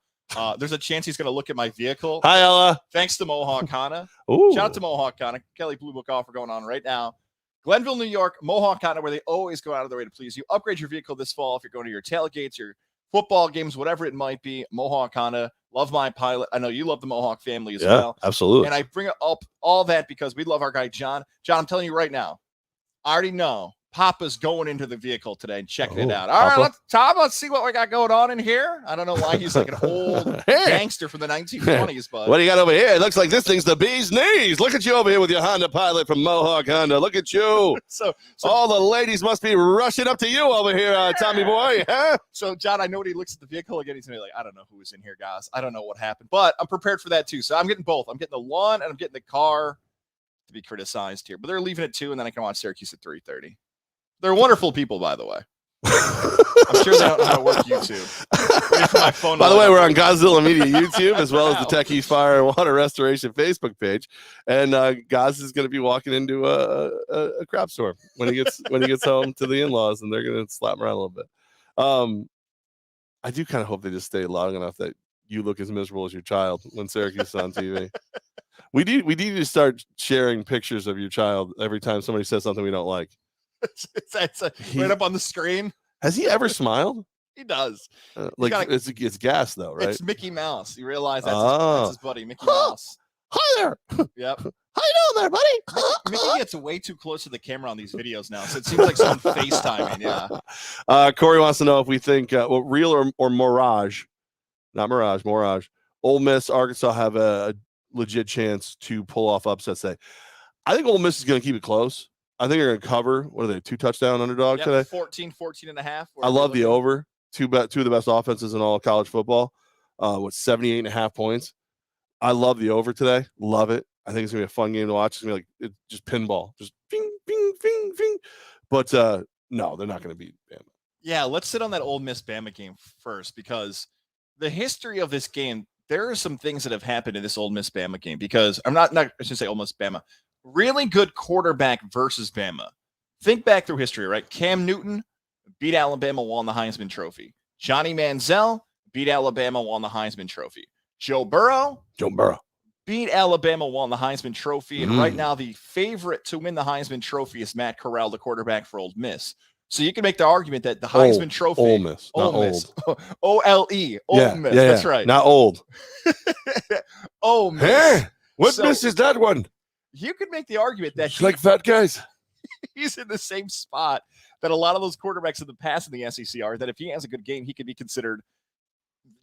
There's a chance he's going to look at my vehicle. Hi, Ella. Thanks to Mohawk Honda. Shout out to Mohawk Honda. Kelly Blue Book offer going on right now. Glenville, New York, Mohawk Honda, where they always go out of their way to please you. Upgrade your vehicle this fall if you're going to your tailgates, your football games, whatever it might be. Mohawk Honda. Love my Pilot. I know you love the Mohawk family as well. Absolutely. And I bring up all that because we love our guy, John. John, I'm telling you right now, I already know Papa's going into the vehicle today and checking it Oh, out. All right, Papa? let's see what we got going on in here. I don't know why he's like an old gangster from the 1920s, but what do you got over here? It looks like this thing's the bee's knees. Look at you over here with your Honda Pilot from Mohawk Honda. Look at you. so all the ladies must be rushing up to you over here, Tommy boy. Huh? So, John, I know when he looks at the vehicle again, he's going to be like, I don't know who was in here, guys. I don't know what happened, but I'm prepared for that too. So I'm getting both. I'm getting the lawn and I'm getting the car to be criticized here, but they're leaving at 2, and then I can watch Syracuse at 3:30. They're wonderful people, by the way. I'm sure they don't know how to work YouTube. Waiting for my phone. By the way, we're on Godzilla Media YouTube as well as the Techies Fire and Water Restoration Facebook page. And Goz is going to be walking into a crap store when he gets home to the in-laws, and they're going to slap him around a little bit. I do kind of hope they just stay long enough that you look as miserable as your child when Syracuse is on TV. We need to start sharing pictures of your child every time somebody says something we don't like. It's right up on the screen. Has he ever smiled? He does. It's gas though, right? It's Mickey Mouse. You realize that's his buddy, Mickey Mouse. Hi there. Yep. How you doing there, buddy? Mickey gets way too close to the camera on these videos now, so it seems like someone FaceTiming. Yeah. Corey wants to know if we think real or mirage, not mirage, mirage. Ole Miss, Arkansas have a legit chance to pull off upsets today. I think Ole Miss is going to keep it close. I think they're going to cover. What are they? 2 touchdown underdog today? 14 and a half. I love the over. Two of the best offenses in all college football. 78.5 points. I love the over today. Love it. I think it's going to be a fun game to watch. It's going to be like just pinball. Just bing, bing, bing, bing. But no, they're not going to beat Bama. Yeah, let's sit on that Ole Miss Bama game first, because the history of this game, there are some things that have happened in this Ole Miss Bama game, because I should say Ole Miss Bama. Really good quarterback versus Bama. Think back through history, right? Cam Newton beat Alabama, won the Heisman Trophy. Johnny Manziel beat Alabama, won the Heisman Trophy. Joe Burrow beat Alabama, won the Heisman Trophy. And right now, the favorite to win the Heisman Trophy is Matt Corral, the quarterback for Ole Miss. So you can make the argument that the Heisman Trophy. Ole Miss. O-L-E. Ole Miss. Yeah, that's right. Not old. Ole Miss. Hey, what miss is that one? You could make the argument that he's like fat guys. He's in the same spot that a lot of those quarterbacks in the past in the SEC are, that if he has a good game, he could be considered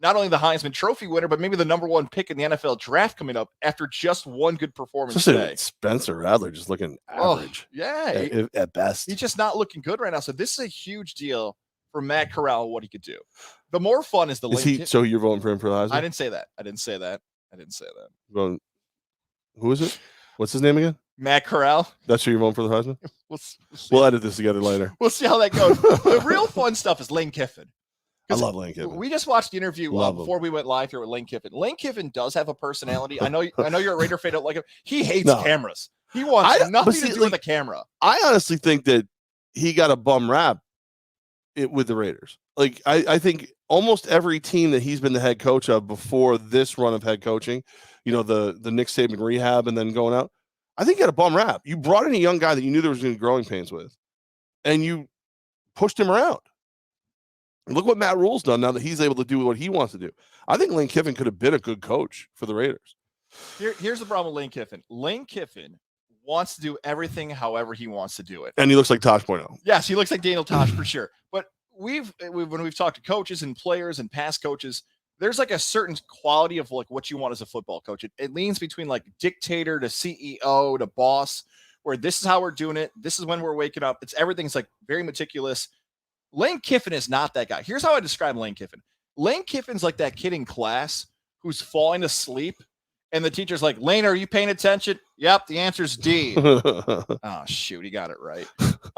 not only the Heisman Trophy winner, but maybe the number 1 pick in the NFL draft coming up after just one good performance today. Spencer Rattler just looking average. At best. He's just not looking good right now. So this is a huge deal for Matt Corral, what he could do. The more fun is so you're voting for him for the Heisman? I didn't say that. Well, who is it? What's his name again? Matt Corral. That's who you're voting for the Heisman? We'll edit this together later. We'll see how that goes. The real fun stuff is Lane Kiffin. I love Lane Kiffin. We just watched the interview before we went live here with Lane Kiffin. Lane Kiffin does have a personality. I know you're a Raider fan, don't like him. He hates cameras. He wants nothing to do with the camera. I honestly think that he got a bum rap with the Raiders. Like I think almost every team that he's been the head coach of before this run of head coaching, the Nick Saban rehab and then going out, I think he got a bum rap. You brought in a young guy that you knew there was going to be growing pains with, and you pushed him around. Look what Matt Rule's done now that he's able to do what he wants to do. I think Lane Kiffin could have been a good coach for the Raiders. Here's the problem with Lane Kiffin. Lane Kiffin wants to do everything however he wants to do it. And he looks like Tosh.0. Yes, he looks like Daniel Tosh for sure. But when we've talked to coaches and players and past coaches, there's like a certain quality of like what you want as a football coach. It leans between like dictator to CEO to boss, where this is how we're doing it. This is when we're waking up. Everything's like very meticulous. Lane Kiffin is not that guy. Here's how I describe Lane Kiffin. Lane Kiffin's like that kid in class who's falling asleep, and the teacher's like, Lane, are you paying attention? Yep, the answer's D. Oh, shoot, he got it right.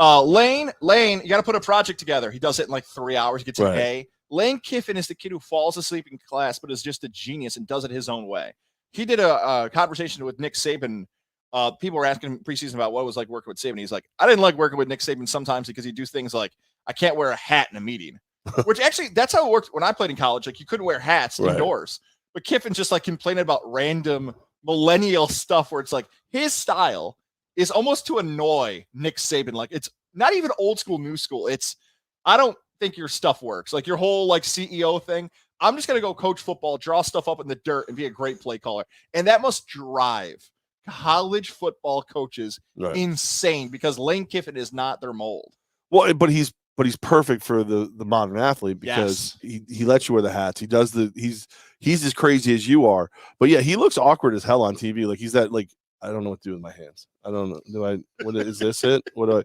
Lane, you got to put a project together. He does it in like 3 hours, gets an A. Lane Kiffin is the kid who falls asleep in class, but is just a genius and does it his own way. He did a conversation with Nick Saban. People were asking him preseason about what it was like working with Saban. He's like, I didn't like working with Nick Saban sometimes because he'd do things like, I can't wear a hat in a meeting, which actually that's how it worked when I played in college. Like you couldn't wear hats indoors, but Kiffin's just like complaining about random millennial stuff where it's like his style is almost to annoy Nick Saban. Like it's not even old school, new school. I don't think your stuff works. Like your whole like CEO thing. I'm just going to go coach football, draw stuff up in the dirt and be a great play caller. And that must drive college football coaches insane because Lane Kiffin is not their mold. Well, but he's perfect for the modern athlete because he lets you wear the hats. He does he's as crazy as you are. But yeah, he looks awkward as hell on TV. Like he's that like I don't know what to do with my hands. I don't know. What is this it? What do I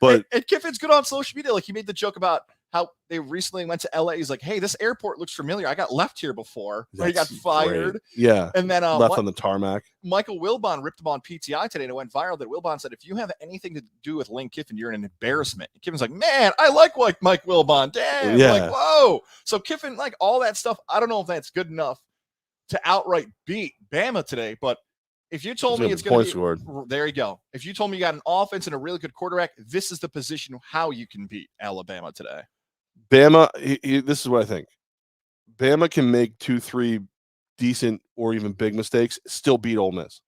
but and Kiffin's good on social media. Like he made the joke about how they recently went to LA. He's like, hey, this airport looks familiar. I got left here before. He got fired. Great. Yeah. And then left on the tarmac. Michael Wilbon ripped him on PTI today and it went viral that Wilbon said, if you have anything to do with Lane Kiffin, you're an embarrassment. And Kiffin's like, man, I like Mike Wilbon. Damn. Yeah. Like, whoa. So Kiffin, like all that stuff, I don't know if that's good enough to outright beat Bama today, but if you told me it's going to be, there you go. If you told me you got an offense and a really good quarterback, this is the position how you can beat Alabama today. Bama, this is what I think. Bama can make 2-3 decent or even big mistakes, still beat Ole Miss.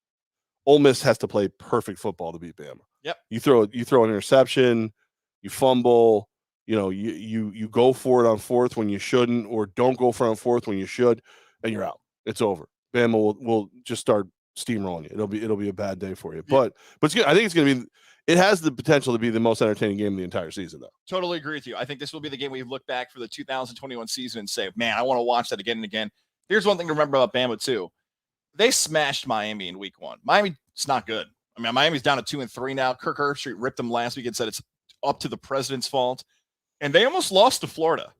Ole Miss has to play perfect football to beat Bama. Yep. You throw an interception, you fumble, you go for it on fourth when you shouldn't, or don't go for it on fourth when you should, and you're out. It's over. Bama will just start steamrolling you. It'll be a bad day for you. But it's good. I think it's going to be. It has the potential to be the most entertaining game of the entire season, though. Totally agree with you. I think this will be the game we look back for the 2021 season and say, man, I want to watch that again and again. Here's one thing to remember about Bama, too. They smashed Miami in week 1. Miami's not good. I mean, Miami's down to 2-3 now. Kirk Herbstreit ripped them last week and said it's up to the president's fault. And they almost lost to Florida.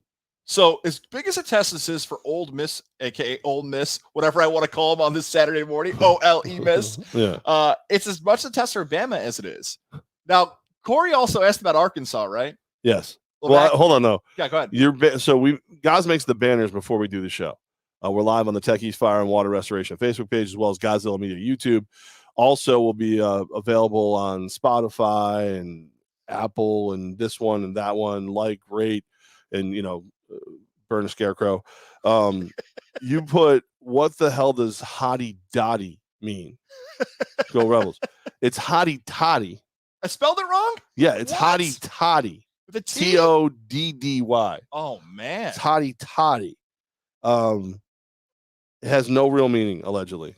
So as big as a test this is for Old Miss, a.k.a. Old Miss, whatever I want to call them on this Saturday morning, O-L-E Miss, it's as much a test for Bama as it is. Now, Corey also asked about Arkansas, right? Yes. Well, hold on, though. Yeah, go ahead. Goz makes the banners before we do the show. We're live on the Techies Fire and Water Restoration Facebook page, as well as Godzilla Media YouTube. Also, will be available on Spotify and Apple and this one and that one, like, rate, and, burn a scarecrow. You put, what the hell does hottie dotty mean? Go Rebels. It's hottie toddy. I spelled it wrong? Yeah, it's hottie toddy. With a T? Toddy. Oh, man. It's hottie toddy. It has no real meaning, allegedly.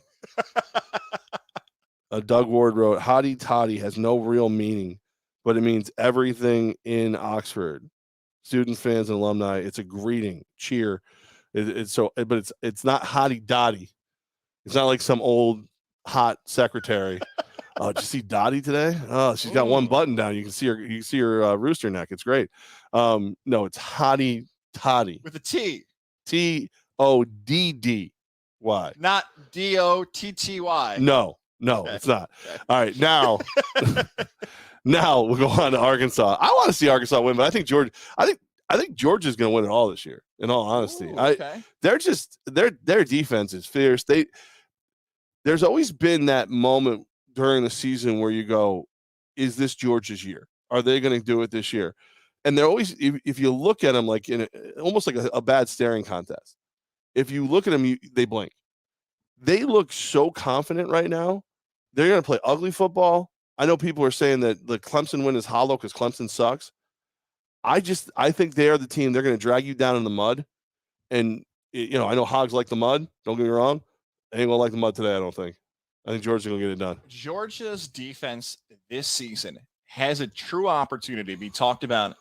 Doug Ward wrote, hottie toddy has no real meaning, but it means everything in Oxford. Students, fans, and alumni. It's a greeting, cheer. But it's not hottie dotty. It's not like some old hot secretary. Did you see Dottie today? Oh, she's got one button down. You can see her rooster neck. It's great. No, it's hottie toddy with a T. Toddy. Not D-O-T-T-Y. No, okay. It's not. Okay. All right, now. Now we'll go on to Arkansas. I want to see Arkansas win, but I think Georgia's going to win it all this year. In all honesty, okay. They're just their defense is fierce. There's always been that moment during the season where you go, "Is this Georgia's year? Are they going to do it this year?" And they're always, if you look at them like in almost like a bad staring contest. If you look at them, they blink. They look so confident right now. They're going to play ugly football. I know people are saying that the Clemson win is hollow because Clemson sucks. I think they are the team. They're going to drag you down in the mud. And, I know Hogs like the mud. Don't get me wrong. They ain't going to like the mud today, I don't think. I think Georgia's going to get it done. Georgia's defense this season has a true opportunity to be talked about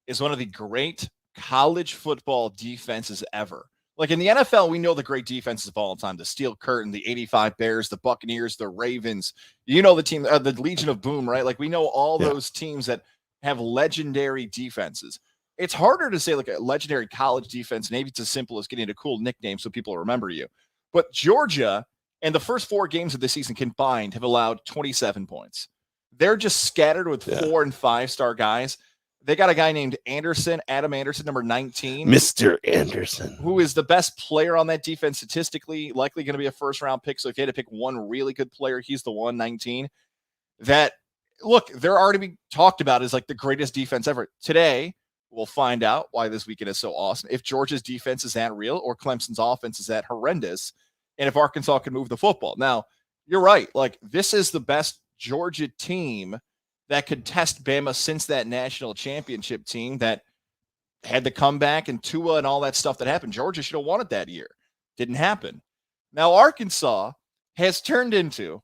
as one of the great college football defenses ever. Like in the NFL, we know the great defenses of all time, the Steel Curtain, the 85 Bears, the Buccaneers, the Ravens, the team, the Legion of Boom, right? Like we know all those teams that have legendary defenses. It's harder to say like a legendary college defense. Maybe it's as simple as getting a cool nickname so people remember you. But Georgia and the first 4 games of the season combined have allowed 27 points. They're just scattered with 4 and 5-star guys. They got a guy named Adam Anderson, number 19. Mr. Anderson. Who is the best player on that defense statistically, likely going to be a first-round pick. So if you had to pick one really good player, he's the one, 19. That, look, they're already being talked about as like the greatest defense ever. Today, we'll find out why this weekend is so awesome. If Georgia's defense is that real or Clemson's offense is that horrendous, and if Arkansas can move the football. Now, you're right. Like, this is the best Georgia team that could test Bama since that national championship team that had the comeback and Tua and all that stuff that happened. Georgia should have won it that year. Didn't happen. Now, Arkansas has turned into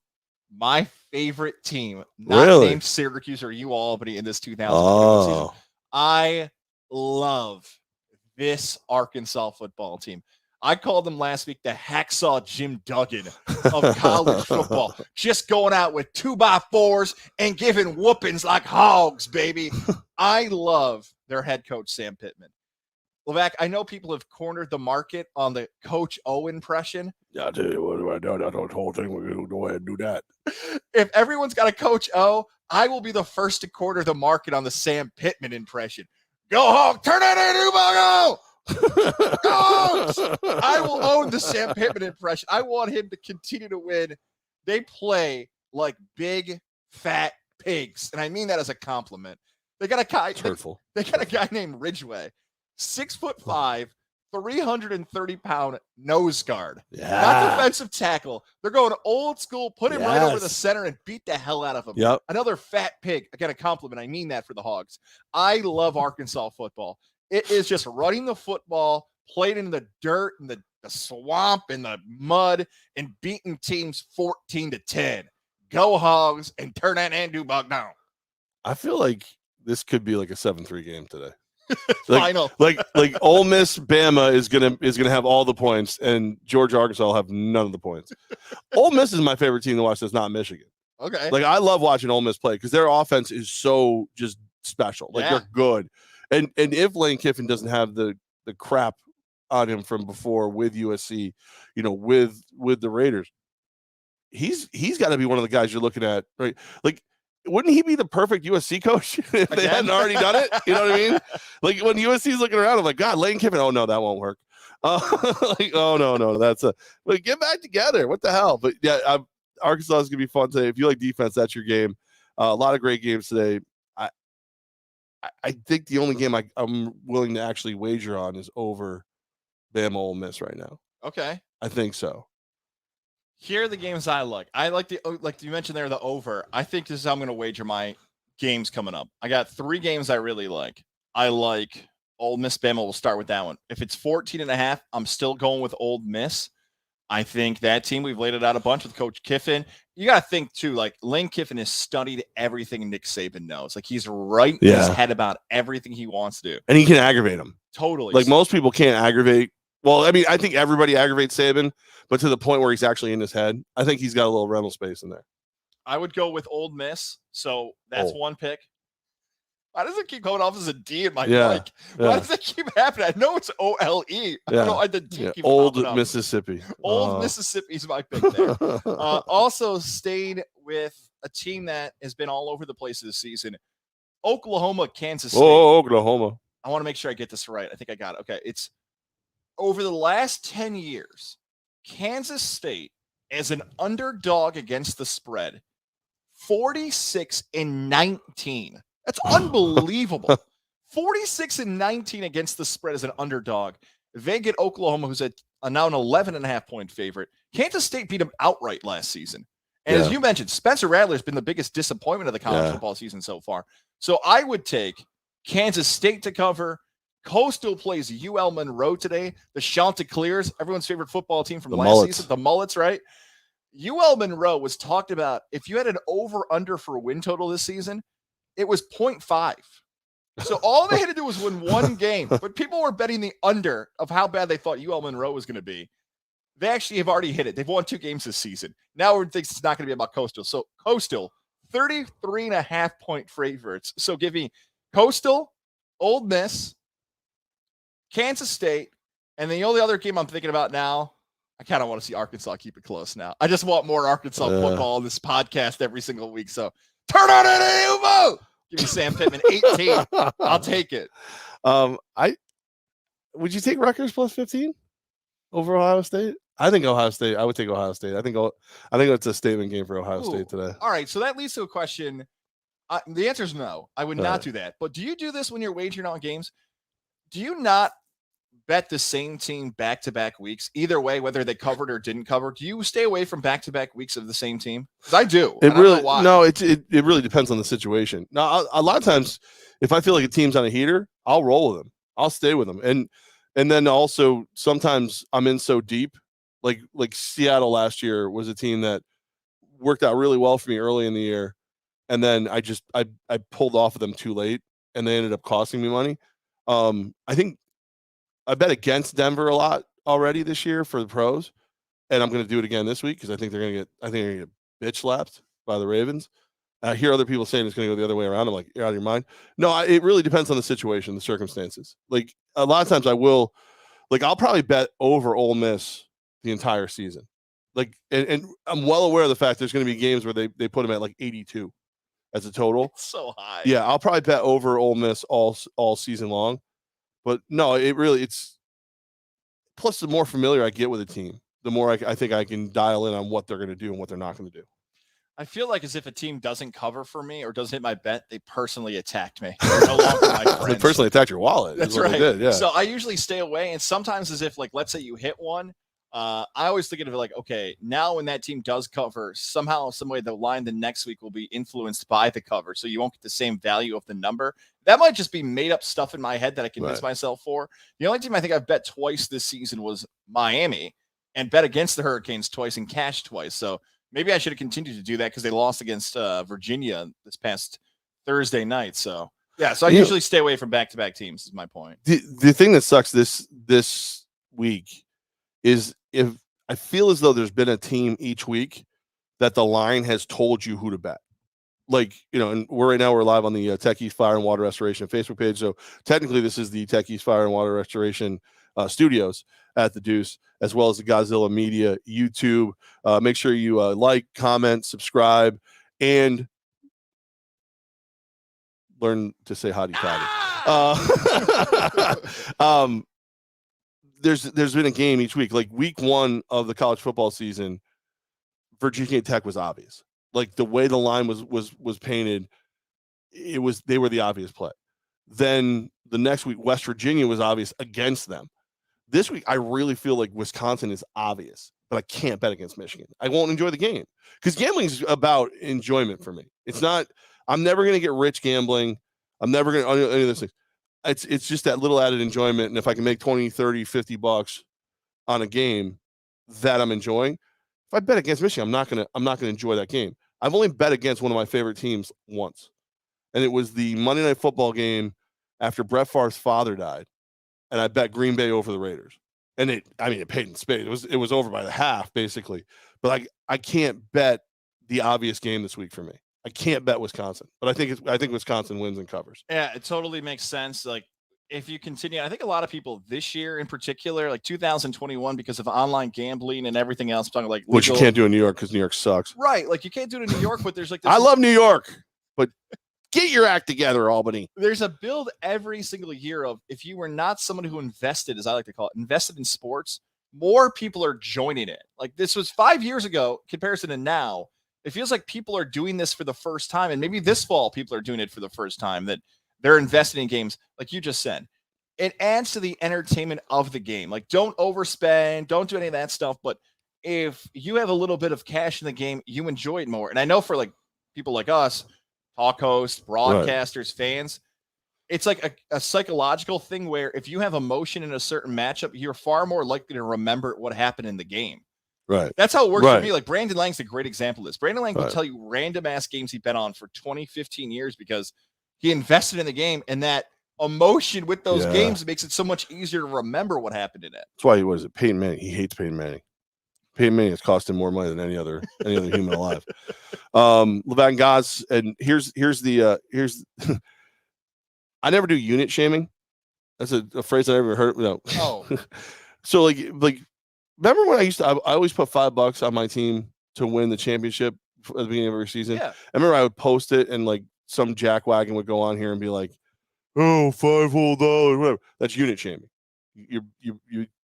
my favorite team, not named Syracuse or UAlbany in this 2021 season. I love this Arkansas football team. I called them last week the hacksaw Jim Duggan of college football. Just going out with 2x4s and giving whoopings like hogs, baby. I love their head coach, Sam Pittman. Levack, I know people have cornered the market on the Coach O impression. Yeah, I'll tell you what, right now, that whole thing, we're going to go ahead and do that. If everyone's got a Coach O, I will be the first to corner the market on the Sam Pittman impression. Go hog, turn it into Bugo! I will own the Sam Pittman impression. I want him to continue to win. They play like big, fat pigs, and I mean that as a compliment. They got a guy. They got a guy named Ridgeway, 6'5", 330-pound nose guard, not defensive tackle. They're going old school. Put him right over the center and beat the hell out of him. Yep. Another fat pig. Again, a compliment. I mean that for the Hogs. I love Arkansas football. It is just running the football, played in the dirt and the swamp and the mud, and beating teams 14-10. Go Hogs and turn that Andrew Bug down. I feel like this could be like a 7-3 game today. Final. Like Ole Miss Bama is gonna have all the points, and Georgia Arkansas will have none of the points. Ole Miss is my favorite team to watch. That's not Michigan. Okay. Like I love watching Ole Miss play because their offense is so just special. Like they're good. And if Lane Kiffin doesn't have the crap on him from before with USC, with the Raiders, he's got to be one of the guys you're looking at, right? Like, wouldn't he be the perfect USC coach if they hadn't already done it? You know what I mean? Like when USC's looking around, I'm like, God, Lane Kiffin. Oh no, that won't work. Like, oh no, that's but get back together. What the hell? But yeah, Arkansas is gonna be fun today. If you like defense, that's your game. A lot of great games today. I think the only game I'm willing to actually wager on is over Bama Ole Miss right now. Okay. I think so. Here are the games I like. I like like you mentioned there, the over. I think this is how I'm going to wager my games coming up. I got 3 games I really like. I like Ole Miss Bama. We'll start with that one. If it's 14.5, I'm still going with Ole Miss. I think that team, we've laid it out a bunch with Coach Kiffin. You got to think, too, like Lane Kiffin has studied everything Nick Saban knows. Like he's right in his head about everything he wants to do. And he can aggravate him. Totally. Like most people can't aggravate. Well, I mean, I think everybody aggravates Saban, but to the point where he's actually in his head, I think he's got a little rental space in there. I would go with Ole Miss. So that's one pick. Why does it keep going off as a D in my mic? Why does it keep happening? I know it's OLE. I don't know why the D keeps Old popping up. Mississippi. Old Mississippi's my pick there. Also stayed with a team that has been all over the place this season. Oklahoma, Kansas State. Oh, Oklahoma. I want to make sure I get this right. I think I got it. Okay. It's over the last 10 years, Kansas State as an underdog against the spread, 46-19. That's unbelievable. 46-19 against the spread as an underdog. They get Oklahoma, who's now an 11.5 point favorite. Kansas State beat them outright last season. And as you mentioned, Spencer Rattler has been the biggest disappointment of the college football season so far. So I would take Kansas State to cover. Coastal plays UL Monroe today. The Chanticleers, everyone's favorite football team from last season. The Mullets, right? UL Monroe was talked about. If you had an over-under for a win total this season, it was 0.5. So all they had to do was win one game. But people were betting the under of how bad they thought UL Monroe was going to be. They actually have already hit it. They've won 2 games this season. Now everyone thinks it's not going to be about Coastal. So Coastal, 33.5 point favorites. So give me Coastal, Ole Miss, Kansas State, and the only other game I'm thinking about now, I kind of want to see Arkansas keep it close now. I just want more Arkansas football on this podcast every single week. So turn on it, Umo! Give me Sam Pittman, 18. I'll take it. Would you take Rutgers plus 15 over Ohio State? I think Ohio State. I would take Ohio State. I think it's a statement game for Ohio State today. All right, so that leads to a question. The answer is no. I would not do that. But do you do this when you're wagering on games? Do you not bet the same team back-to-back weeks, either way, whether they covered or didn't cover? Do you stay away from back-to-back weeks of the same team? Because I do. It really depends on the situation. Now, a lot of times, if I feel like a team's on a heater, I'll roll with them. I'll stay with them. And then also sometimes I'm in so deep, like Seattle last year was a team that worked out really well for me early in the year, and then I pulled off of them too late. and they ended up costing me money. I think I bet against Denver a lot already this year for the pros, and I'm going to do it again this week because I think they're going to get bitch slapped by the Ravens. I hear other people saying it's going to go the other way around. I'm like, you're out of your mind. No, it really depends on the situation, the circumstances. Like a lot of times I will, like I'll probably bet over Ole Miss the entire season. Like, and I'm well aware of the fact there's going to be games where they put them at like 82 as a total. It's so high. Yeah, I'll probably bet over Ole Miss all season long. But no, it's plus the more familiar I get with a team, the more I think I can dial in on what they're going to do and what they're not going to do. I feel like as if a team doesn't cover for me or doesn't hit my bet, they personally attacked me. They're no longer my friends. They personally attacked your wallet. That's right. Did, yeah. So I usually stay away, and sometimes as if, like, let's say you hit one, I always think of it like, okay, now when that team does cover, somehow, some way, the line the next week will be influenced by the cover, so you won't get the same value of the number. That might just be made up stuff in my head that I convince myself for. The only team I think I've bet twice this season was Miami, and bet against the Hurricanes twice and cashed twice. So maybe I should have continued to do that because they lost against Virginia this past Thursday night. So yeah, so I usually stay away from back-to-back teams. Is my point. The thing that sucks this week is if I feel as though there's been a team each week that the line has told you who to bet. Like, and we're live on the Tech East Fire and Water Restoration Facebook page. So technically this is the Tech East Fire and Water Restoration studios at the Deuce, as well as the Godzilla Media YouTube. Make sure you like, comment, subscribe, and learn to say hotty toddy. There's been a game each week. Like week 1 of the college football season, Virginia Tech was obvious. Like the way the line was painted, they were the obvious play. Then the next week, West Virginia was obvious against them. This week, I really feel like Wisconsin is obvious, but I can't bet against Michigan. I won't enjoy the game because gambling is about enjoyment for me. It's not. I'm never going to get rich gambling. I'm never going to any of those things. It's just that little added enjoyment. And if I can make 20, 30, 50 bucks on a game that I'm enjoying, if I bet against Michigan, I'm not gonna enjoy that game. I've only bet against one of my favorite teams once, and it was the Monday Night Football game after Brett Favre's father died, and I bet Green Bay over the Raiders, and it paid in spades. It was over by the half basically, but I can't bet the obvious game this week for me. I can't bet Wisconsin, but I think Wisconsin wins and covers. Yeah, it totally makes sense. Like if you continue, I think a lot of people this year in particular, like 2021, because of online gambling and everything else, I'm talking like which you can't do in New York because New York sucks. Right, like you can't do it in New York, but there's like I love New York, but get your act together, Albany. There's a build every single year of if you were not someone who invested, as I like to call it, invested in sports, more people are joining it. Like this was 5 years ago, comparison to now. It feels like people are doing this for the first time, and maybe this fall people are doing it for the first time. That they're investing in games, like you just said. It adds to the entertainment of the game. Like, don't overspend, don't do any of that stuff. But if you have a little bit of cash in the game, you enjoy it more. And I know for like people like us, talk hosts, broadcasters, fans, it's like a psychological thing where if you have emotion in a certain matchup, you're far more likely to remember what happened in the game. Right. That's how it works for me. Like Brandon Lang's a great example of this. Brandon Lang will tell you random ass games he bet on for 20, 15 years because he invested in the game, and that emotion with those games makes it so much easier to remember what happened in it. That's why Peyton Manning. He hates Peyton Manning. Peyton Manning has cost him more money than any other human alive. Levack and Goz, and here's I never do unit shaming. That's a phrase I never heard. No. Oh. So like remember when I always put $5 on my team to win the championship at the beginning of every season? Yeah. I remember I would post it and like some jackwagon would go on here and be like, oh, $5 whole dollars, whatever. That's unit shaming. You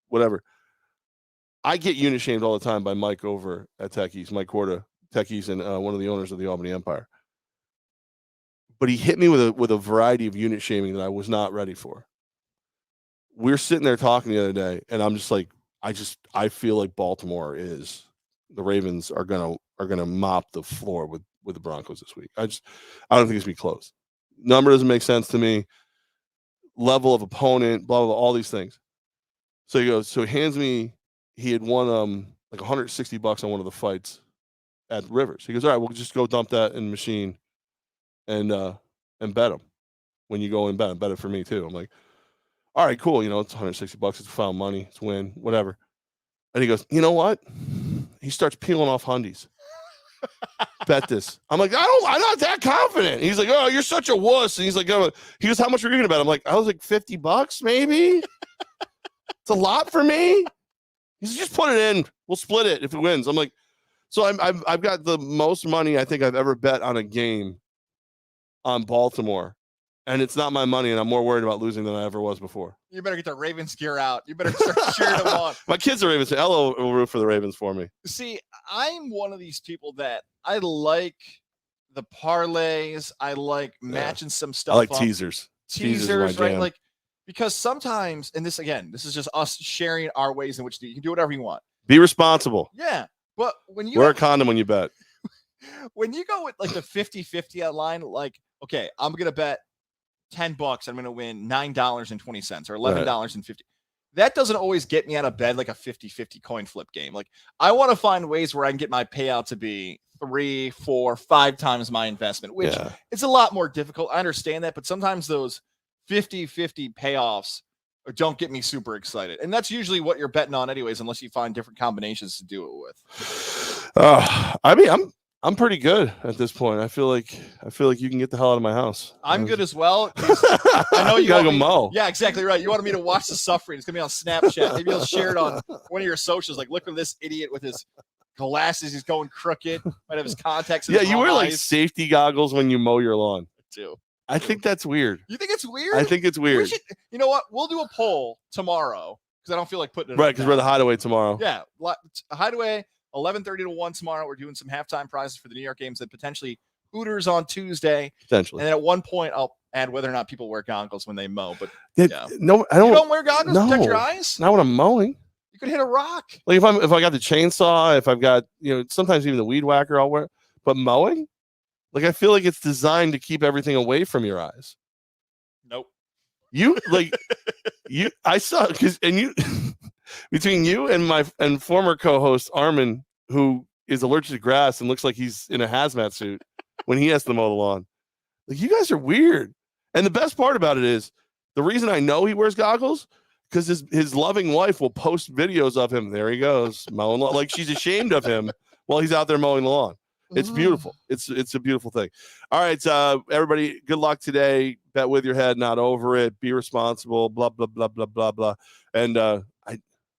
whatever. I get unit shamed all the time by Mike over at Tech East, Mike Corda, Tech East, and one of the owners of the Albany Empire. But he hit me with a variety of unit shaming that I was not ready for. We're sitting there talking the other day, and I'm just like, I feel like Baltimore is the Ravens are gonna mop the floor with the Broncos this week. I don't think it's gonna be close. Number doesn't make sense to me. Level of opponent, blah, blah, blah, all these things. So he hands me, he had won like $160 on one of the fights at Rivers. He goes, all right, we'll just go dump that in the machine and bet him. when you go and bet it for me too. I'm like, all right, cool. You know, it's $160. It's found money. It's a win, whatever. And he goes, you know what? He starts peeling off hundies. Bet this. I'm like, I'm not that confident. He's like, oh, you're such a wuss. And he's like, oh. He goes, how much are you gonna bet? I'm like, I was like $50 maybe. It's a lot for me. He's like, just put it in. We'll split it if it wins. I'm like, so I've got the most money I think I've ever bet on a game on Baltimore. And it's not my money, and I'm more worried about losing than I ever was before. You better get the Ravens gear out. You better start cheering them on. My kids are Ravens. Ella will root for the Ravens for me. See, I'm one of these people that I like the parlays. I like matching some stuff. I like up. Teasers, right? Like, because sometimes, and this is just us sharing our ways in which you can do whatever you want. Be responsible. Yeah, but when you wear a condom when you bet. When you go with like the 50-50 online, like, okay, I'm gonna bet $10, I'm going to win $9.20 or $11.50. That doesn't always get me out of bed like a 50-50 coin flip game. Like, I want to find ways where I can get my payout to be 3, 4, 5 times my investment, which it's a lot more difficult. I understand that, but sometimes those 50-50 payoffs don't get me super excited. And that's usually what you're betting on anyways, unless you find different combinations to do it with. I mean, I'm pretty good at this point. I feel like you can get the hell out of my house. I'm good as well. I know you gotta go mow. Yeah, exactly right. You wanted me to watch the suffering. It's gonna be on Snapchat. Maybe you'll share it on one of your socials. Like, look at this idiot with his glasses. He's going crooked. Might have his contacts. Yeah, you wear like safety goggles when you mow your lawn. Too. I think that's weird. You think it's weird? I think it's weird. You know what? We'll do a poll tomorrow because I don't feel like putting it. Right, because we're the Hideaway tomorrow. Yeah, Hideaway. 11:30 to 1 tomorrow. We're doing some halftime prizes for the New York games and potentially Hooters on Tuesday. Potentially. And then at one point, I'll add whether or not people wear goggles when they mow. But no, I don't. You don't wear goggles to protect your eyes? Not when I'm mowing. You could hit a rock. Like if I got the chainsaw, if I've got, sometimes even the weed whacker, I'll wear. But mowing, like I feel like it's designed to keep everything away from your eyes. Nope. I saw between you and former co-host Armin, who is allergic to grass and looks like he's in a hazmat suit when he has to mow the lawn. Like, you guys are weird. And the best part about it is the reason I know he wears goggles because his loving wife will post videos of him. There he goes mowing lawn. Like she's ashamed of him while he's out there mowing the lawn. It's beautiful. It's a beautiful thing. All right, everybody, good luck today. Bet with your head, not over it. Be responsible. Blah blah blah blah blah blah. And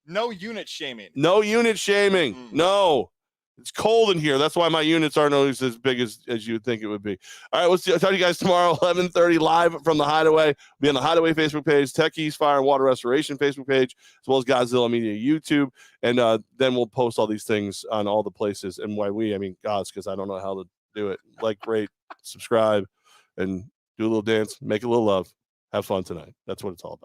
no unit shaming. No unit shaming. No, it's cold in here. That's why my units aren't always as big as you would think it would be. All right, I'll talk to you guys tomorrow, 11:30 live from the Hideaway. Be on the Hideaway Facebook page, Techies Fire and Water Restoration Facebook page, as well as Godzilla Media YouTube. And then we'll post all these things on all the places. And why I mean Goz, because I don't know how to do it. Like, rate, subscribe, and do a little dance, make a little love. Have fun tonight. That's what it's all about.